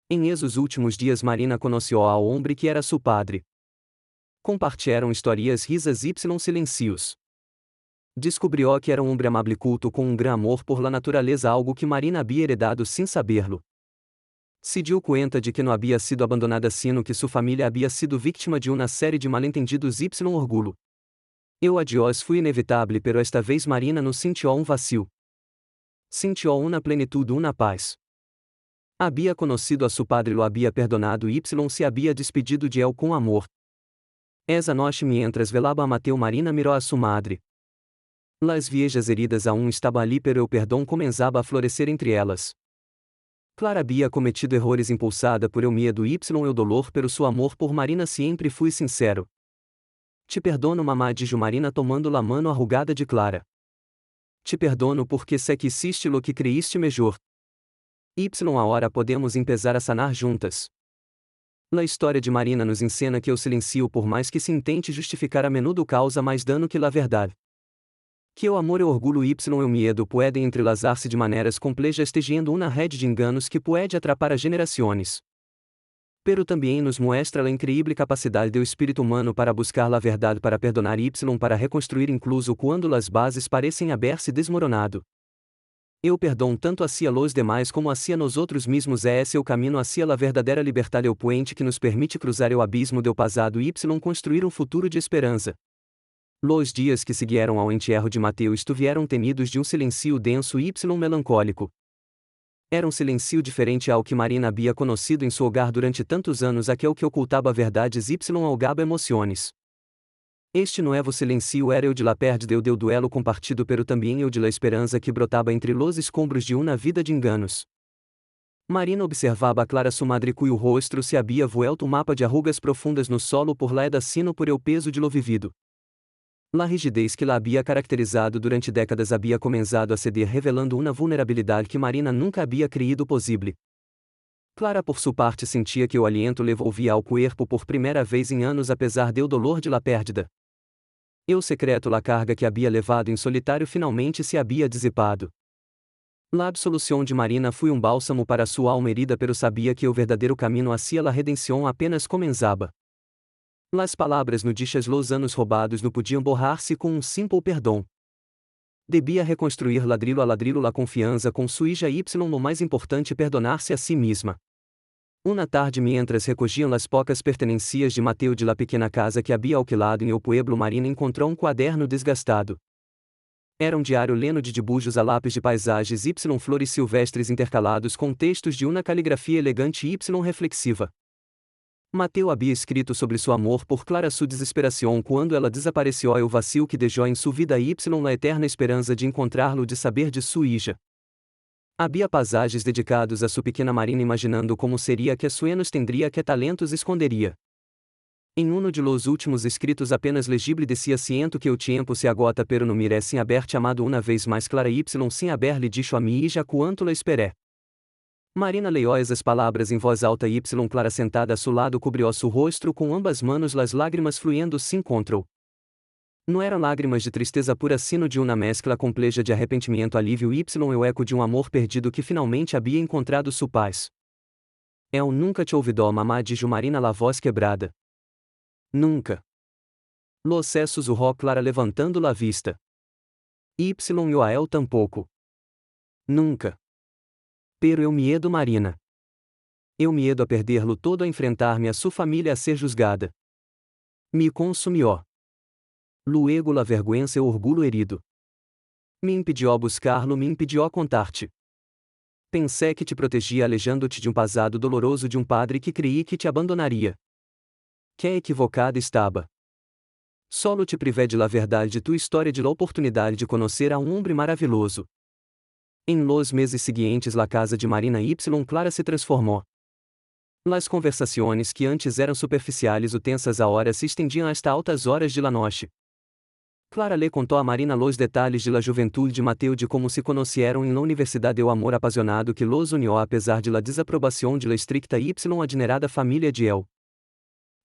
Em esos últimos dias, Marina conheceu ao homem que era su padre. Compartilharam histórias, risas y silencios. Descobriu que era um homem amável, culto, com um gran amor por la naturaleza, algo que Marina havia heredado sem saberlo. Se deu conta de que não havia sido abandonada, sino que sua família havia sido vítima de uma série de malentendidos y orgulho. O adiós foi inevitável, pero esta vez Marina não sentiu um vacío. Sentiu uma plenitude, uma paz. Havia conhecido a su padre, lo havia perdonado y se havia despedido de él com amor. Esa noche, mientras velaba a Mateo, Marina mirou a su madre. Las viejas heridas aún estaban ali, pero o perdão comenzaba a florescer entre elas. Clara havia cometido errores impulsada por el medo y el dolor, pero su amor por Marina sempre foi sincero. Te perdono, mamá, dijo Marina tomando la mano arrugada de Clara. Te perdono porque sé que hiciste lo que creíste melhor. Y ahora podemos empezar a sanar juntas. A história de Marina nos ensina que o silencio, por mais que se intente justificar, a menudo causa mais dano que a verdade. Que o amor e o orgulho y o medo podem entrelazar-se de maneiras complejas, tejendo uma rede de enganos que pode atrapar as gerações. Pero também nos mostra a increíble capacidade do espírito humano para buscar a verdade, para perdonar y para reconstruir, incluso quando as bases parecem haber-se desmoronado. Eu perdão tanto a si a los demais como a si a nós outros mesmos. Esse é o caminho hacia a verdadeira liberdade, o puente que nos permite cruzar o abismo do passado y construir um futuro de esperança. Los dias que seguiram ao entierro de Mateo estuvieron tenidos de um silêncio denso y melancólico. Era um silêncio diferente ao que Marina havia conhecido em seu hogar durante tantos anos, aquele que ocultava verdades y algaba emoções. Este novo silêncio era o de la pérdida e do duelo compartido, pero também o de la esperança que brotava entre los escombros de uma vida de enganos. Marina observava a clara sua madre, cujo rosto se havia vuelto mapa de arrugas profundas no solo por la edacino por el peso de lo vivido. La rigidez que la havia caracterizado durante décadas havia começado a ceder, revelando uma vulnerabilidade que Marina nunca havia creído possível. Clara, por sua parte, sentia que o aliento lhe volvia ao corpo por primeira vez em anos, apesar do dolor de la pérdida. E o secreto, la carga que havia levado em solitário, finalmente se havia dissipado. La absolução de Marina foi um bálsamo para sua alma herida, pero sabia que o verdadeiro caminho hacia la redenção apenas comenzaba. Las palavras no dichas los anos roubados não podiam borrar-se com um simples perdão. Debia reconstruir ladrilho a ladrilho la confiança com sua hija y no mais importante, perdonar-se a si mesma. Uma tarde, mientras recogiam as poucas pertenencias de Mateo de la pequena casa que havia alquilado em o pueblo, Marina encontrou um quaderno desgastado. Era um diário leno de dibujos a lápis de paisagens y flores silvestres intercalados com textos de uma caligrafia elegante y reflexiva. Mateo havia escrito sobre seu amor por Clara, sua desesperação quando ela desapareceu e o vazio que deixou em sua vida y la eterna esperança de encontrá-lo, de saber de sua hija. Havia passagens dedicados a sua pequena Marina, imaginando como seria, que sueños tendria, que talentos esconderia. Em um de los últimos escritos apenas legível decía: siento que o tempo se agota, pero no miré sin haberte amado uma vez mais, Clara y sin haberle dicho a mi hija quanto la esperé. Marina leu essas palavras em voz alta y Clara, sentada a seu lado, cobriu seu rosto com ambas manos, las lágrimas fluyendo se encontrou. Não eram lágrimas de tristeza pura, sino de uma mescla compleja de arrependimento, alívio y o eco de um amor perdido que finalmente havia encontrado sua paz. Eu nunca te ouvidó, mamá, dijo Marina, la voz quebrada. Nunca. Los cessos, urró Clara, levantando la vista. Y eu a él tampouco. Nunca. Pero eu miedo, Marina. Eu miedo a perder-lo todo, a enfrentar-me a sua família, a ser juzgada. Me consumió. Luego la vergüenza e o orgulho herido. Me impediu buscar-lo, me impediu contar-te. Pensei que te protegia, alejando-te de um passado doloroso, de um padre que creí que te abandonaria. Que equivocada estava. Solo te privé de la verdade de tua história, de la oportunidade de conhecer a um homem maravilhoso. Em los meses seguintes, la casa de Marina y Clara se transformou. Las conversações que antes eram superficiais ou tensas agora se estendiam hasta altas horas de la noche. Clara le contou a Marina los detalhes de la juventude de Mateo, de como se conheceram em la universidade, o amor apasionado que los unió apesar de la desaprobação de la estricta y adinerada família de él.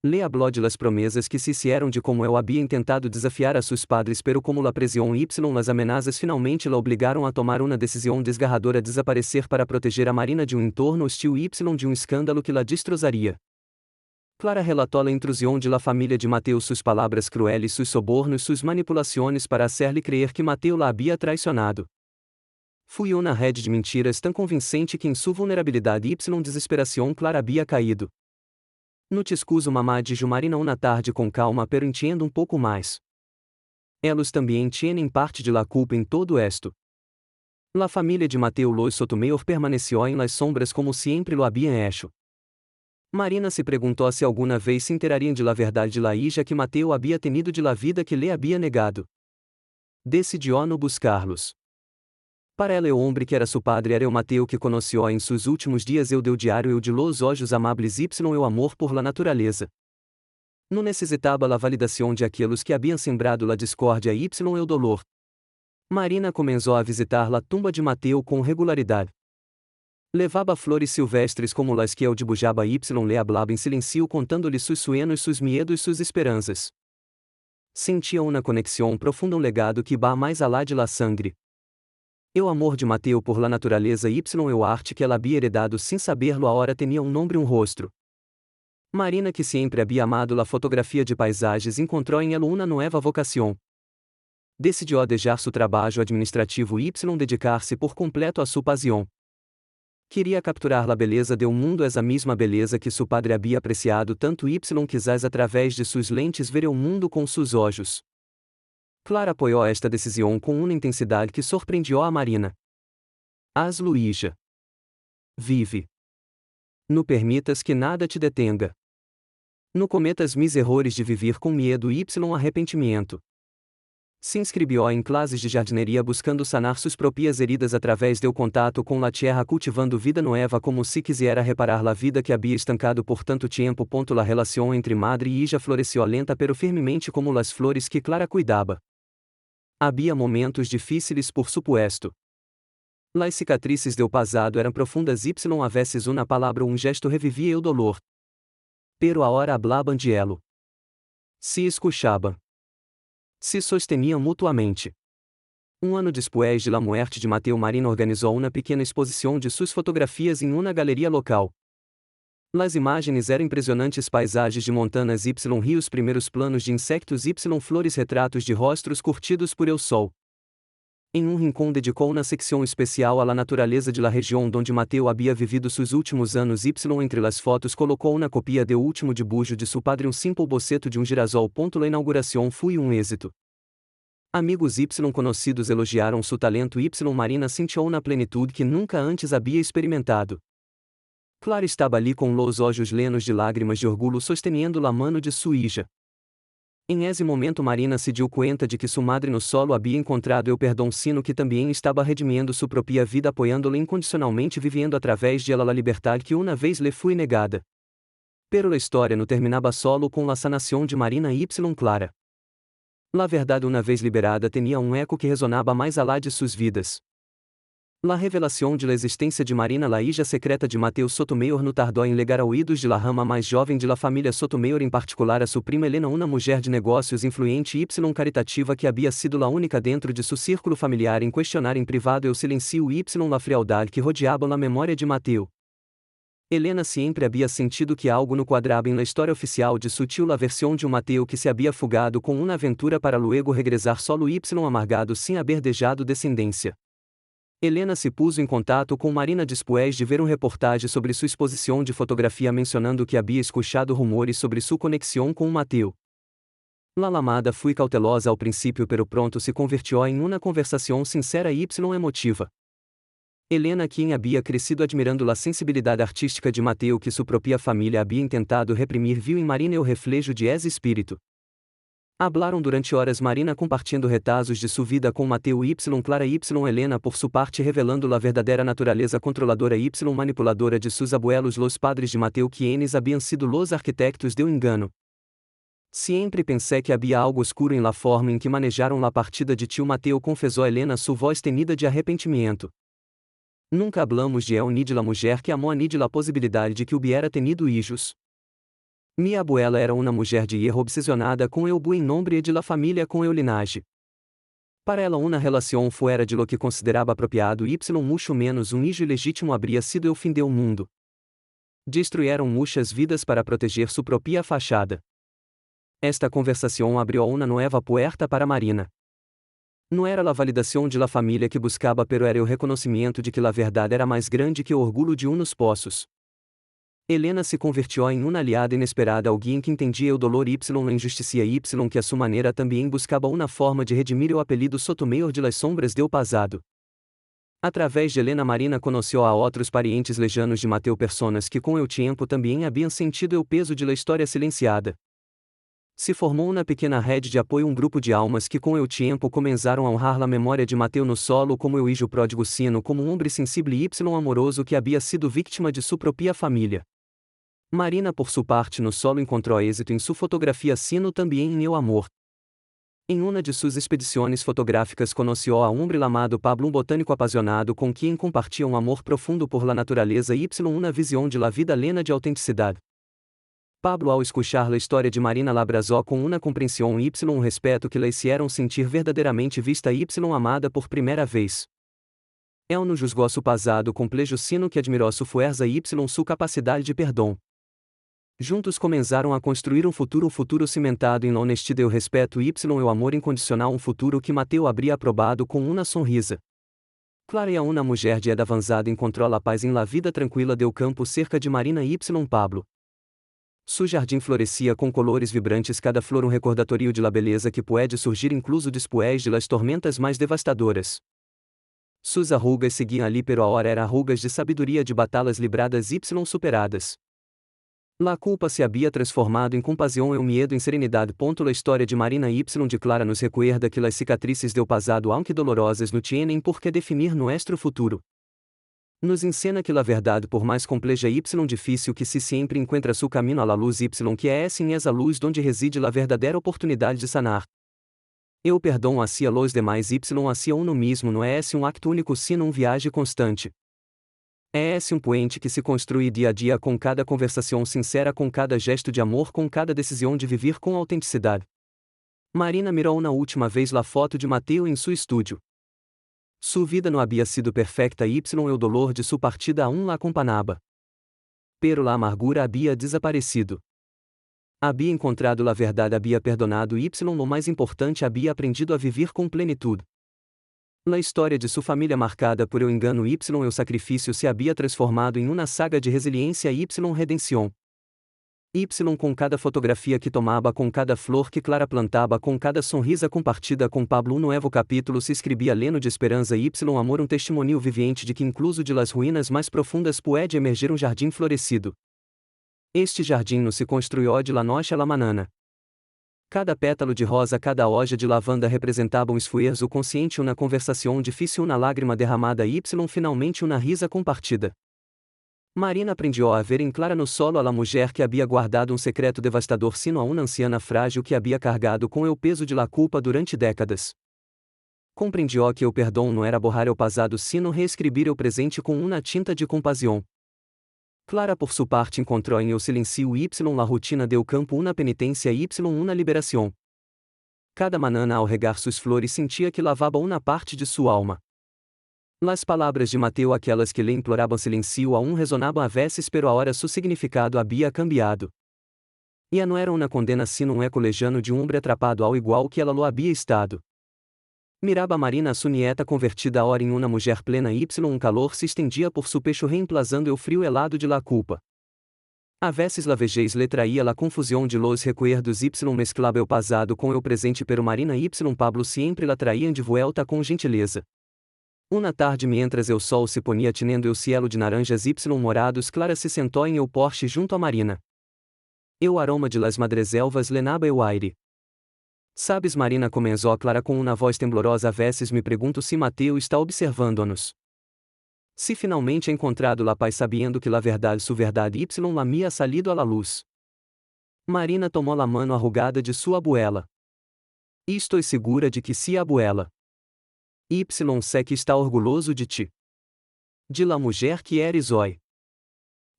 Le habló de las promesas que se hicieron, de como él había intentado desafiar a sus padres, pero como la presión y las amenazas finalmente la obligaron a tomar una decisión desgarradora: desaparecer para proteger a Marina de um entorno hostil y de um escândalo que la destrozaria. Clara relató la intrusión de la familia de Mateo, sus palabras crueles, sus sobornos, sus manipulaciones para hacerle creer que Mateo la había traicionado. Fui una rede de mentiras tão convincente que em sua vulnerabilidade y desesperação Clara había caído. No te excuso, mamá, dijo Marina uma tarde com calma, pero entiendo um pouco mais. Elos também tienen parte de la culpa em todo esto. La familia de Mateo los Sotomayor permaneció en las sombras como siempre lo habían hecho. Marina se perguntou se alguma vez se enterariam de la verdade de la hija que Mateo havia tenido, de la vida que le havia negado. Decidió no buscarlos. Para ela, o homem que era seu padre era o Mateo que conheceu em seus últimos dias, eu deu diário eu de los ojos amables y o amor por la naturaleza. Não necessitava la validação de aqueles que haviam sembrado la discórdia y o dolor. Marina começou a visitar la tumba de Mateo com regularidade. Levava flores silvestres como las que el dibujaba y le hablaba em silencio contando-lhe sus sueños, sus miedos, sus esperanças. Sentia uma conexão profunda, um legado que va mais alá de la sangre. O amor de Mateo por la naturaleza y eu arte que ela había heredado sem saberlo ahora tenía um nome e um rosto. Marina, que sempre havia amado la fotografia de paisagens, encontrou em ela uma nova vocação. Decidiu deixar seu trabalho administrativo y dedicar-se por completo a sua pasión. Queria capturar la beleza de um mundo, essa mesma beleza que seu padre havia apreciado tanto y quizás através de suas lentes ver o mundo com seus olhos. Clara apoiou esta decisão com uma intensidade que surpreendeu a Marina. As Luísa. Vive. No permitas que nada te detenga. No cometas mis errores de viver com medo y arrependimento. Se inscreveu em classes de jardineria buscando sanar suas próprias heridas através do contato com la tierra, cultivando vida nova como se quisiera reparar la vida que havia estancado por tanto tempo. La relação entre madre e hija floresceu lenta pero firmemente como las flores que Clara cuidaba. Havia momentos difíceis por supuesto. Las cicatrices do passado eram profundas y a veces uma palavra ou gesto revivia o dolor. Pero ahora hablaban de elo. Se escuchaban. Se sosteniam mutuamente. Um ano depois de la muerte de Mateo, Marina organizou uma pequena exposição de suas fotografias em uma galeria local. Las imagens eram impressionantes paisagens de montanas y rios, primeiros planos de insectos y flores, retratos de rostros curtidos por el sol. Em um rincão dedicou uma secção especial à la naturaleza de la região onde Mateo havia vivido seus últimos anos y entre las fotos colocou uma copia do último dibujo de seu padre, um simple boceto de um girasol. La inauguração foi um êxito. Amigos y conhecidos elogiaram seu talento y Marina sentiu na plenitude que nunca antes havia experimentado. Clara estava ali com los olhos llenos de lágrimas de orgulho sosteniendo la mano de sua hija. Em esse momento Marina se deu conta de que sua madre no solo havia encontrado o perdão, sino que também estava redimindo sua própria vida, apoiando-la incondicionalmente, vivendo através de ela a liberdade que uma vez lhe foi negada. Pero la história não terminava solo com la sanação de Marina y Clara. La verdade, uma vez liberada, tinha um eco que resonava mais alá de suas vidas. La revelação de la existência de Marina, la hija secreta de Mateo Sotomayor, no tardó em legar a oídos de la rama mais jovem de la família Sotomayor, em particular a sua prima Helena, uma mulher de negócios influente y caritativa que havia sido la única dentro de seu círculo familiar em questionar em privado o silencio y la frialdade que rodeavam la memória de Mateo. Helena sempre havia sentido que algo no quadraba em la história oficial de seu tio, la versão de um Mateo que se havia fugado com uma aventura para luego regressar solo y amargado sem haver dejado descendência. Helena se puso em contato com Marina depois de ver reportagem sobre sua exposição de fotografia mencionando que havia escuchado rumores sobre sua conexão com Mateo. La lamada foi cautelosa ao princípio pero pronto se convirtió em uma conversação sincera y emotiva. Helena, quem havia crescido admirando a sensibilidade artística de Mateo que sua própria família havia tentado reprimir, viu em Marina o reflejo de esse espírito. Hablaram durante horas, Marina compartilhando retazos de sua vida com Mateo y Clara y Helena por sua parte revelando a verdadeira natureza controladora y manipuladora de seus abuelos, los padres de Mateo, quienes haviam sido los arquitectos do engano. Sempre pensei que havia algo oscuro em la forma em que manejaram la partida de tio Mateo, confessou Helena, sua voz tenida de arrependimento. Nunca hablamos de él ni de la mulher que amou ni de la possibilidade de que hubiera tenido hijos. Minha abuela era uma mulher de hierro obsesionada com el buen nombre e de la família com el linaje. Para ela uma relação fuera de lo que considerava apropriado y mucho menos um hijo ilegítimo habría sido el fim del mundo. Destruíram muitas vidas para proteger sua própria fachada. Esta conversação abriu uma nova puerta para Marina. Não era a validação de la família que buscava, pero era o reconhecimento de que la verdade era mais grande que o orgulho de unos poços. Helena se convirtió em uma aliada inesperada, alguém que entendia o dolor y la injusticia y que a sua maneira também buscava uma forma de redimir o apelido Sotomayor de las sombras del pasado. Através de Helena, Marina conheceu a outros parientes lejanos de Mateo, personas que com o tempo também haviam sentido o peso de la história silenciada. Se formou uma pequena rede de apoio, um grupo de almas que com o tempo começaram a honrar a memória de Mateo no solo como o hijo pródigo, sino como um homem sensível y amoroso que havia sido vítima de sua própria família. Marina, por sua parte, no solo encontrou êxito em sua fotografia, sino também em el amor. Em uma de suas expedições fotográficas conoció a hombre lamado Pablo, um botânico apasionado com quem compartia um amor profundo por la naturaleza y una visión de la vida llena de autenticidade. Pablo, ao escuchar la história de Marina, la abrazó com uma compreensão y um respeto que la hicieron sentir verdadeiramente vista y amada por primeira vez. Él no juzgó su pasado complejo, sino que admiró su fuerza y su capacidade de perdão. Juntos comenzaram a construir um futuro cimentado em la honestidade e o respeto y o amor incondicional, um futuro que Mateo habría aprobado com uma sonrisa. Clara e a uma mulher de edad avanzada encontrou la paz em la vida tranquila del campo cerca de Marina y Pablo. Su jardim florescia com colores vibrantes, cada flor um recordatorio de la beleza que pode surgir incluso después de las tormentas mais devastadoras. Sus arrugas seguiam ali, pero ahora eram arrugas de sabedoria, de batalhas libradas y superadas. La culpa se había transformado em compasión e o miedo em serenidade. La história de Marina y de Clara nos recuerda que las cicatrices del pasado, aunque dolorosas, no tienen por que definir nuestro futuro. Nos encena que la verdade, por mais compleja y difícil que se sempre encuentra su camino a la luz y que é sim esa luz donde reside la verdadeira oportunidade de sanar. Eu perdão hacia los demais y hacia uno mismo não é esse um acto único, sino um viagem constante. É esse um puente que se construi dia a dia, com cada conversação sincera, com cada gesto de amor, com cada decisão de viver com autenticidade. Marina mirou na última vez la foto de Mateo em su estúdio. Su vida não havia sido perfecta y o dolor de su partida aún la acompanhava. Pero la amargura havia desaparecido. Havia encontrado la verdade, havia perdonado y lo mais importante, havia aprendido a viver com plenitude. La história de sua família, marcada por o engano y o sacrifício, se havia transformado em uma saga de resiliência y redenção. Y com cada fotografia que tomava, com cada flor que Clara plantava, com cada sonrisa compartida com Pablo, um novo capítulo se escrevia lleno de esperança y amor, um testemunho viviente de que incluso de las ruínas mais profundas pode emergir um jardim florescido. Este jardim não se construiu de la noche a la mañana. Cada pétalo de rosa, cada hoja de lavanda representava um esforço consciente, uma conversação difícil, uma lágrima derramada y finalmente uma risa compartida. Marina aprendió a ver em Clara no solo a la mulher que havia guardado um secreto devastador, sino a uma anciana frágil que havia cargado com o peso de la culpa durante décadas. Compreendió que o perdão não era borrar o passado, sino reescrever o presente com uma tinta de compaixão. Clara, por sua parte, encontrou em el silencio y la rotina del campo uma penitência y uma liberação. Cada manana, ao regar suas flores, sentia que lavava uma parte de sua alma. Las palavras de Mateo, aquelas que lhe imploravam silencio, aún resonavam a veces, pero ahora su significado había cambiado. E não era uma condena, sino um eco lejano de um hombre atrapado ao igual que ela lo había estado. Miraba Marina, a sua nieta convertida ahora em uma mulher plena y um calor se estendia por su pecho, reemplazando o frio helado de la culpa. A veces la vejez le traía la confusión de los recuerdos y mezclaba el pasado com el presente, pero Marina y Pablo siempre la traían de vuelta com gentileza. Uma tarde, mientras el sol se ponía tinendo el cielo de naranjas y morados, Clara se sentou em el porche junto a Marina. El aroma de las madreselvas lenaba el aire. Sabes, Marina, comenzó Clara com uma voz temblorosa, a veces me pergunto se Mateo está observando-nos. Se finalmente ha encontrado la paz, sabiendo que la verdade, su verdade y la mía ha salido a la luz. Marina tomou la mano arrugada de sua abuela. E estou segura de que se abuela Y sé que está orgulhoso de ti. De la mulher que eres hoy.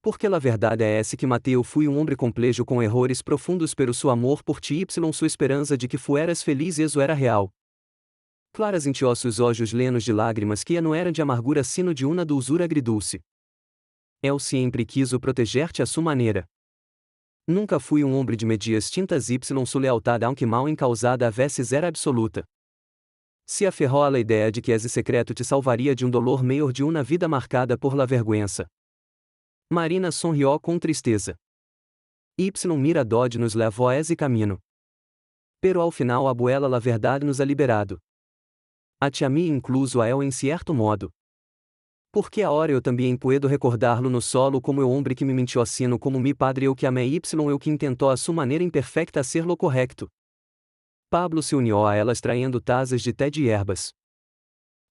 Porque la verdade é essa, que Mateo fui um homem complejo com errores profundos, pero su amor por ti y sua esperança de que fueras feliz, eso era real. Clara sentiu seus olhos llenos de lágrimas que não eram de amargura, sino de uma dulzura agridulce. Eu sempre quis o proteger-te a sua maneira. Nunca fui um homem de medias tintas y su lealtad, aunque mal encausada, a veces era absoluta. Se aferrou à ideia de que esse secreto te salvaria de um dolor maior, de uma vida marcada por la vergüenza. Marina sonrió com tristeza. Y miradode nos levou a esse caminho. Pero ao final, a abuela la verdade nos ha liberado. A ti, a mim, incluso a él em cierto modo. Porque agora eu também puedo recordar-lo no solo como o homem que me mentiu, sino como mi padre, eu que amei y eu que intentou a sua maneira imperfecta ser lo correcto. Pablo se uniu a elas traindo tazas de té de ervas.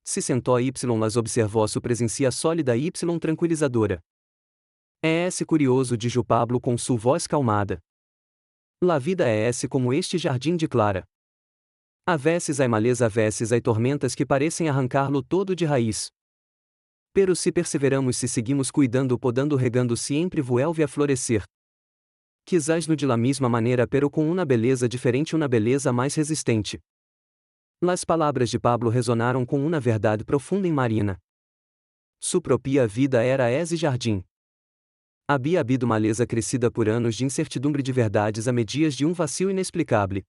Se sentou y las observou, su presencia sólida y tranquilizadora. É esse curioso, dijo Pablo com sua voz calmada. La vida é esse como este jardim de Clara. A veces hay males, a veces hay tormentas que parecem arrancá-lo todo de raiz. Pero se perseveramos, se seguimos cuidando, podando, regando, sempre vuelve a florescer. Quizás no de la misma maneira, pero com uma beleza diferente, uma beleza mais resistente. Las palavras de Pablo resonaram com uma verdade profunda em Marina. Su propia vida era esse jardim. Havia habido maleza crescida por anos de incertidumbre de verdades a medias de vacío inexplicável.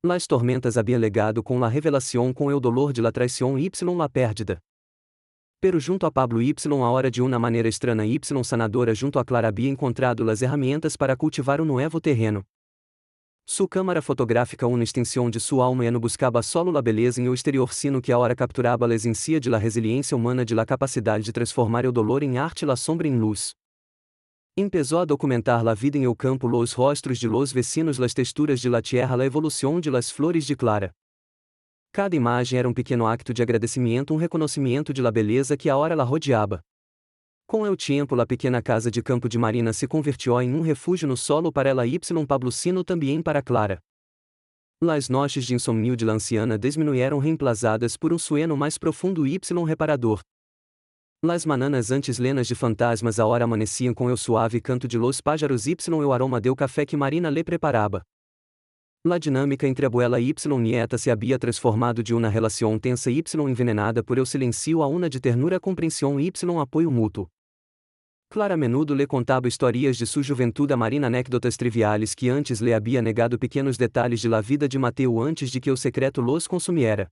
Las tormentas habían legado com la revelación, com el dolor de la traición y la pérdida. Pero junto a Pablo y a hora de uma maneira estranha y sanadora, junto a Clara había encontrado las herramientas para cultivar um novo terreno. Su câmara fotográfica, uma extensão de sua alma, no buscaba solo la beleza em o exterior, sino que a hora capturaba la esencia de la resiliência humana, de la capacidade de transformar el dolor em arte, la sombra em luz. Empezó a documentar la vida em el campo, los rostros de los vecinos, las texturas de la tierra, la evolução de las flores de Clara. Cada imagem era pequeno acto de agradecimento, reconhecimento de la beleza que a hora la rodeaba. Com el tiempo, la pequena casa de campo de Marina se convirtió em refúgio no solo para ela y Pablo, sino também para Clara. Las noches de insomnio de la anciana disminuíram, reemplazadas por sueño mais profundo y reparador. Las mananas antes lenas de fantasmas ahora amaneciam com el suave canto de los pájaros y el aroma del café que Marina le preparaba. La dinâmica entre abuela y nieta se había transformado de uma relação tensa y envenenada por el silencio a una de ternura, compreensão y apoio mútuo. Clara a menudo le contava historias de sua juventude a Marina, anécdotas triviales que antes le había negado, pequenos detalhes de la vida de Mateo antes de que o secreto los consumiera.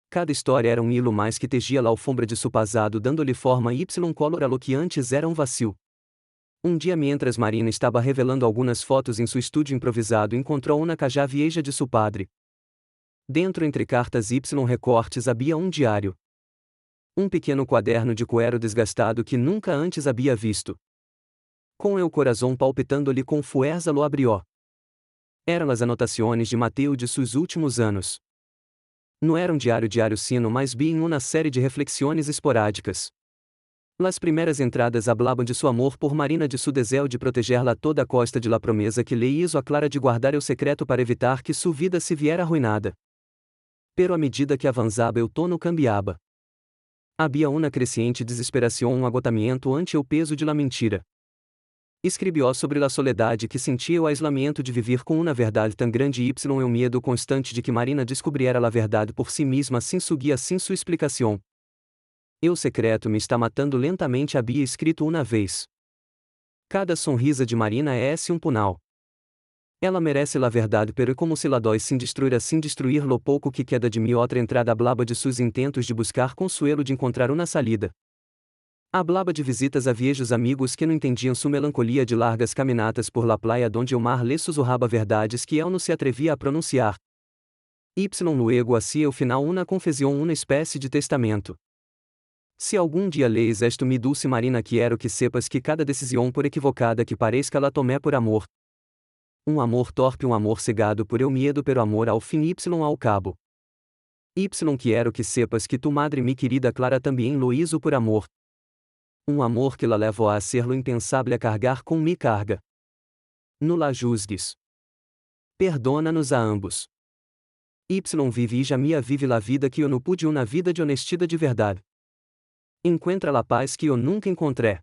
Cada história era hilo mais que tegia la alfombra de su pasado, dando-lhe forma y color a lo que antes era vacío. Dia, mientras Marina estava revelando algumas fotos em seu estúdio improvisado, encontrou uma caja vieja de seu padre. Dentro, entre cartas y recortes, havia diário. Pequeno quaderno de cuero desgastado que nunca antes havia visto. Com el coração palpitando-lhe com fuerza, lo abrió. Eram as anotações de Mateo de seus últimos anos. Não era diário sino, mas bem uma série de reflexões esporádicas. Las primeiras entradas hablaban de su amor por Marina, de su deseo de protegerla toda a costa, de la promesa que le hizo a Clara de guardar el secreto para evitar que su vida se viera arruinada. Pero à medida que avançava, el tono cambiaba. Havia uma crescente desesperação, agotamento ante o peso de la mentira. Escrevió sobre la soledade que sentia, o aislamento de viver com uma verdade tão grande y el medo constante de que Marina descobriera la verdade por si mesma, sem su guia, sem sua explicação. El secreto me está matando lentamente, havia escrito uma vez. Cada sonrisa de Marina é punal. Ela merece la verdade, pero é como se la dói sem destruir lo pouco que queda de mim. Outra entrada hablaba de seus intentos de buscar consuelo, de encontrar uma salida. Hablaba de visitas a viejos amigos que não entendiam sua melancolia, de largas caminatas por la playa donde o mar le sussurraba verdades que él não se atrevia a pronunciar. Y luego hacía o final uma confesión, uma espécie de testamento. Se algum dia lees esto, mi dulce Marina, quero que sepas que cada decisão, por equivocada que pareça, la tomé por amor. Amor torpe, amor cegado por el miedo, pero amor ao fim y ao cabo. Y quero que sepas que tu madre, mi querida Clara, também lo hizo por amor. Amor que la levou a ser lo impensable, a cargar com mi carga. No la juzgues. Perdona-nos a ambos. Y vive e já mia vive la vida que eu não pude, uma vida de honestidade de verdade. Encuentra la paz que eu nunca encontré.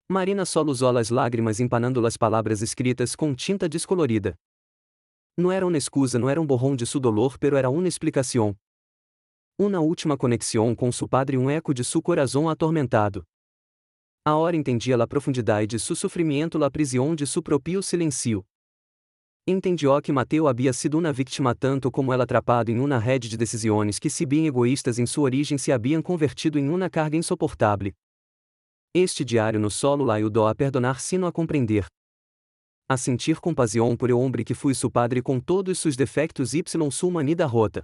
Marina soluzó las lágrimas, empanando las palavras escritas com tinta descolorida. Não era uma excusa, não era borrão de su dolor, pero era uma explicação. Uma última conexão com su padre, eco de su coração atormentado. Ahora entendia la profundidade de su sofrimento, la prisión de su propio silencio. Entendió que Mateo havia sido uma vítima tanto como ela, atrapado em uma rede de decisões que, se bem egoístas em sua origem, se haviam convertido em uma carga insuportável. Este diário no solo la ayudó a perdonar, sino a compreender. A sentir compaixão por el hombre que foi su padre, com todos seus defectos y su humanidad rota.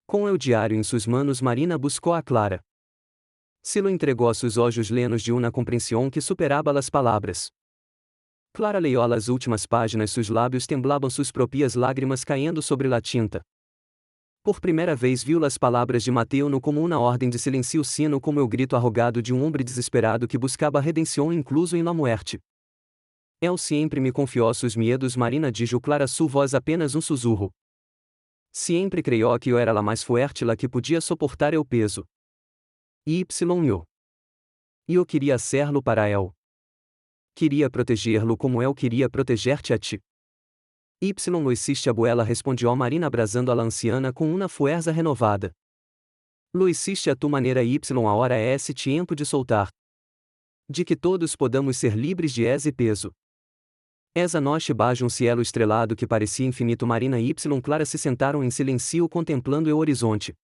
Com el diário em suas manos, Marina buscou a Clara. Se lo entregou a seus olhos llenos de uma compreensão que superaba las palavras. Clara leyó las últimas páginas, seus lábios temblavam, suas propias lágrimas caindo sobre la tinta. Por primeira vez viu las palavras de Mateo no como uma ordem de silencio, sino como o grito arrogado de homem desesperado que buscava a redenção, incluso em la muerte. Él sempre me confiou sus miedos, Marina, dijo Clara, su voz apenas sussurro. Siempre creyó que yo era la mais fuerte la que podia soportar el peso. Y yo queria serlo para él. Queria protegerlo como él queria proteger-te a ti. Y lo hiciste, abuela, respondió Marina, abrasando a la anciana com uma fuerza renovada. Lo hiciste a tu maneira y ahora é esse tempo de soltar. De que todos podamos ser livres de esse peso. Essa noite baixo um cielo estrelado que parecia infinito, Marina y Clara se sentaram em silêncio contemplando o horizonte.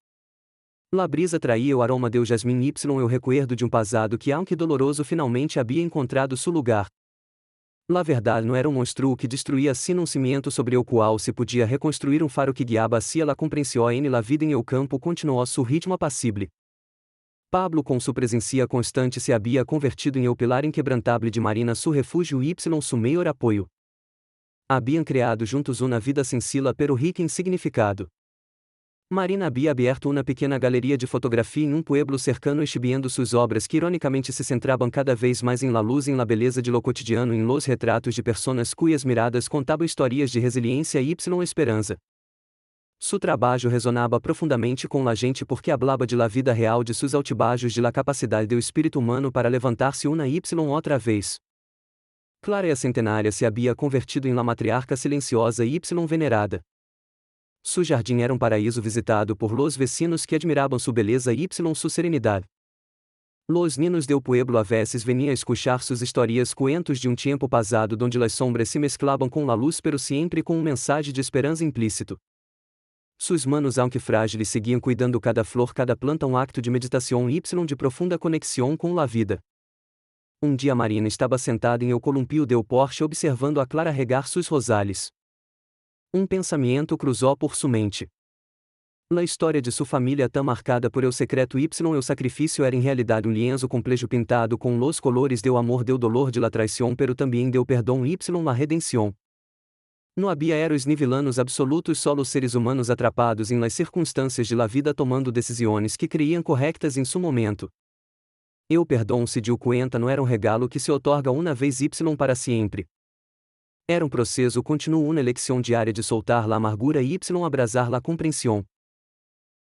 La brisa traía o aroma de jasmim y o recuerdo de um passado que, aunque doloroso, finalmente havia encontrado seu lugar. La verdade não era um monstro que destruía sino um cimento sobre o qual se podia reconstruir um faro que guiaba hacia la comprensión en la vida em el campo continuou su ritmo apacible. Pablo, com sua presença constante, se havia convertido em el pilar inquebrantable de Marina, su refúgio y su maior apoio. Haviam criado juntos uma vida sencilla pero rica em significado. Marina havia aberto uma pequena galeria de fotografia em um pueblo cercano, exhibindo suas obras que ironicamente se centravam cada vez mais em la luz e em la beleza de lo cotidiano, em los retratos de personas cuyas miradas contavam histórias de resiliência y esperança. Su trabalho resonava profundamente com la gente porque hablaba de la vida real, de sus altibajos, de la capacidade do espírito humano para levantar-se una y outra vez. Clara, a centenária, se havia convertido em la matriarca silenciosa y venerada. Su jardim era um paraíso visitado por los vecinos que admiravam sua beleza y su serenidade. Los ninos del pueblo a veces veniam a escuchar suas histórias, cuentos de um tempo passado donde las sombras se mesclavam com la luz, pero sempre com mensagem de esperança implícito. Sus manos, aunque frágeis, seguiam cuidando cada flor, cada planta, um acto de meditação y de profunda conexão com la vida. Um dia Marina estava sentada em el columpio del porche observando a Clara regar sus rosales. Um pensamento cruzou por sua mente. A história de sua família tão marcada por el secreto y el sacrifício era em realidade um lienzo complejo pintado com los colores del amor, del dolor, de la traición, pero também del perdão y la redención. Não havia héroes ni vilanos absolutos, só os seres humanos atrapados em las circunstâncias de la vida, tomando decisões que creiam correctas em su momento. El perdão, se dio cuenta, não era um regalo que se otorga uma vez y para sempre. Era um processo contínuo, uma eleição diária de soltar la amargura y abrasar la compreensão.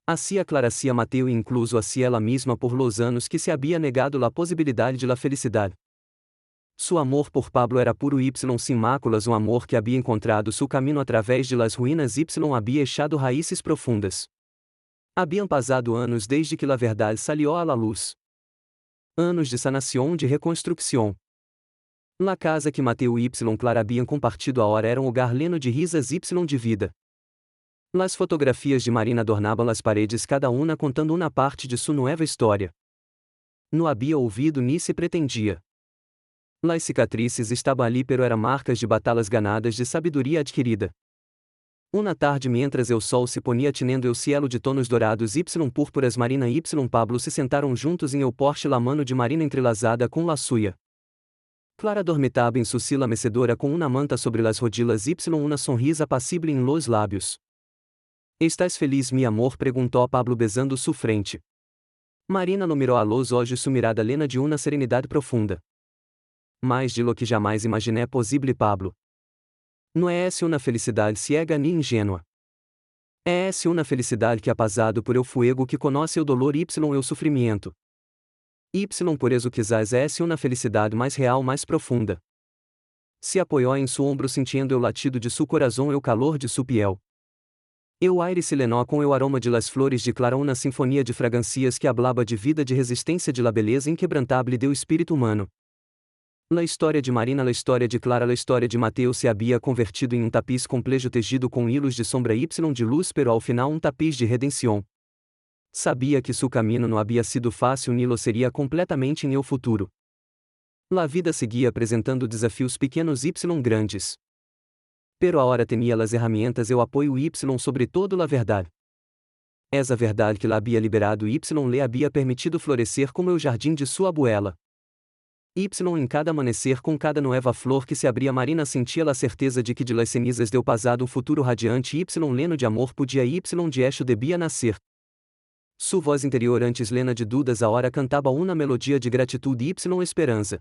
Assim a Clara se Mateo, incluso assim ela mesma, por los anos que se havia negado la possibilidade de la felicidade. Su amor por Pablo era puro y sin máculas, um amor que havia encontrado su caminho através de las ruínas y havia echado raízes profundas. Haviam passado anos desde que la verdade salió a la luz. Anos de sanação, de reconstrução. La casa que Mateo y Clara haviam compartido agora era um lugar leno de risas y de vida. Las fotografias de Marina adornavam as paredes, cada uma contando uma parte de sua nova história. Não havia ouvido ni se pretendia. Las cicatrizes estavam ali, pero eram marcas de batalhas ganadas, de sabedoria adquirida. Uma tarde, mientras el sol se ponia tinendo el cielo de tonos dourados y púrpuras, Marina y Pablo se sentaram juntos em el porche, la mano de Marina entrelazada com la suya. Clara dormitava em su silla mecedora com uma manta sobre las rodillas y uma sonrisa apacible em los lábios. ¿Estás feliz, mi amor?, perguntou Pablo besando sua frente. Marina lo mirou a los olhos, su mirada lena de uma serenidade profunda. Mais de lo que jamais imaginé possível, Pablo. Não é essa uma felicidade ciega ni ingênua. É essa uma felicidade que, apazado por el fuego que conoce o dolor y el sofrimento. Y por eso quizás é essa uma felicidade mais real, mais profunda. Se apoiou em su ombro, sentindo o latido de su corazón, o calor de su piel. El aire se lenó com o aroma de las flores de Clara, uma sinfonia de fragancias que hablaba de vida, de resistência, de la beleza inquebrantable do espírito humano. La história de Marina, la história de Clara, la história de Mateo se havia convertido em um tapiz complejo tejido com hilos de sombra y de luz, pero ao final um tapiz de redenção. Sabia que seu caminho não havia sido fácil ni lo seria completamente em el futuro. La vida seguia apresentando desafios pequenos y grandes. Pero ahora tenía las herramientas e o apoio y sobre todo la verdade. Essa verdade que la havia liberado y le havia permitido florescer como o jardim de sua abuela. Y em cada amanhecer, com cada nova flor que se abria, Marina sentia a certeza de que de las cenizas del passado um futuro radiante y leno de amor podia y de eixo debia nascer. Sua voz interior, antes lena de dúvidas, agora cantava uma melodia de gratitude y esperança.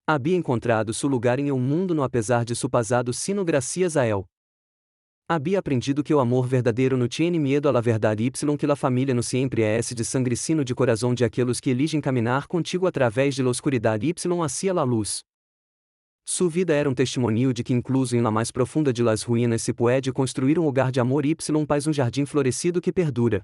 Havia encontrado seu lugar em um mundo no apesar de seu passado, sino gracias a él. Había aprendido que o amor verdadeiro no tiene miedo a la verdade y que la familia no siempre es de sangre sino de corazón de aqueles que eligen caminar contigo através de la oscuridad y hacia la luz. Sua vida era testemunho de que incluso em la mais profunda de las ruínas se puede construir hogar de amor y paz jardim florescido que perdura.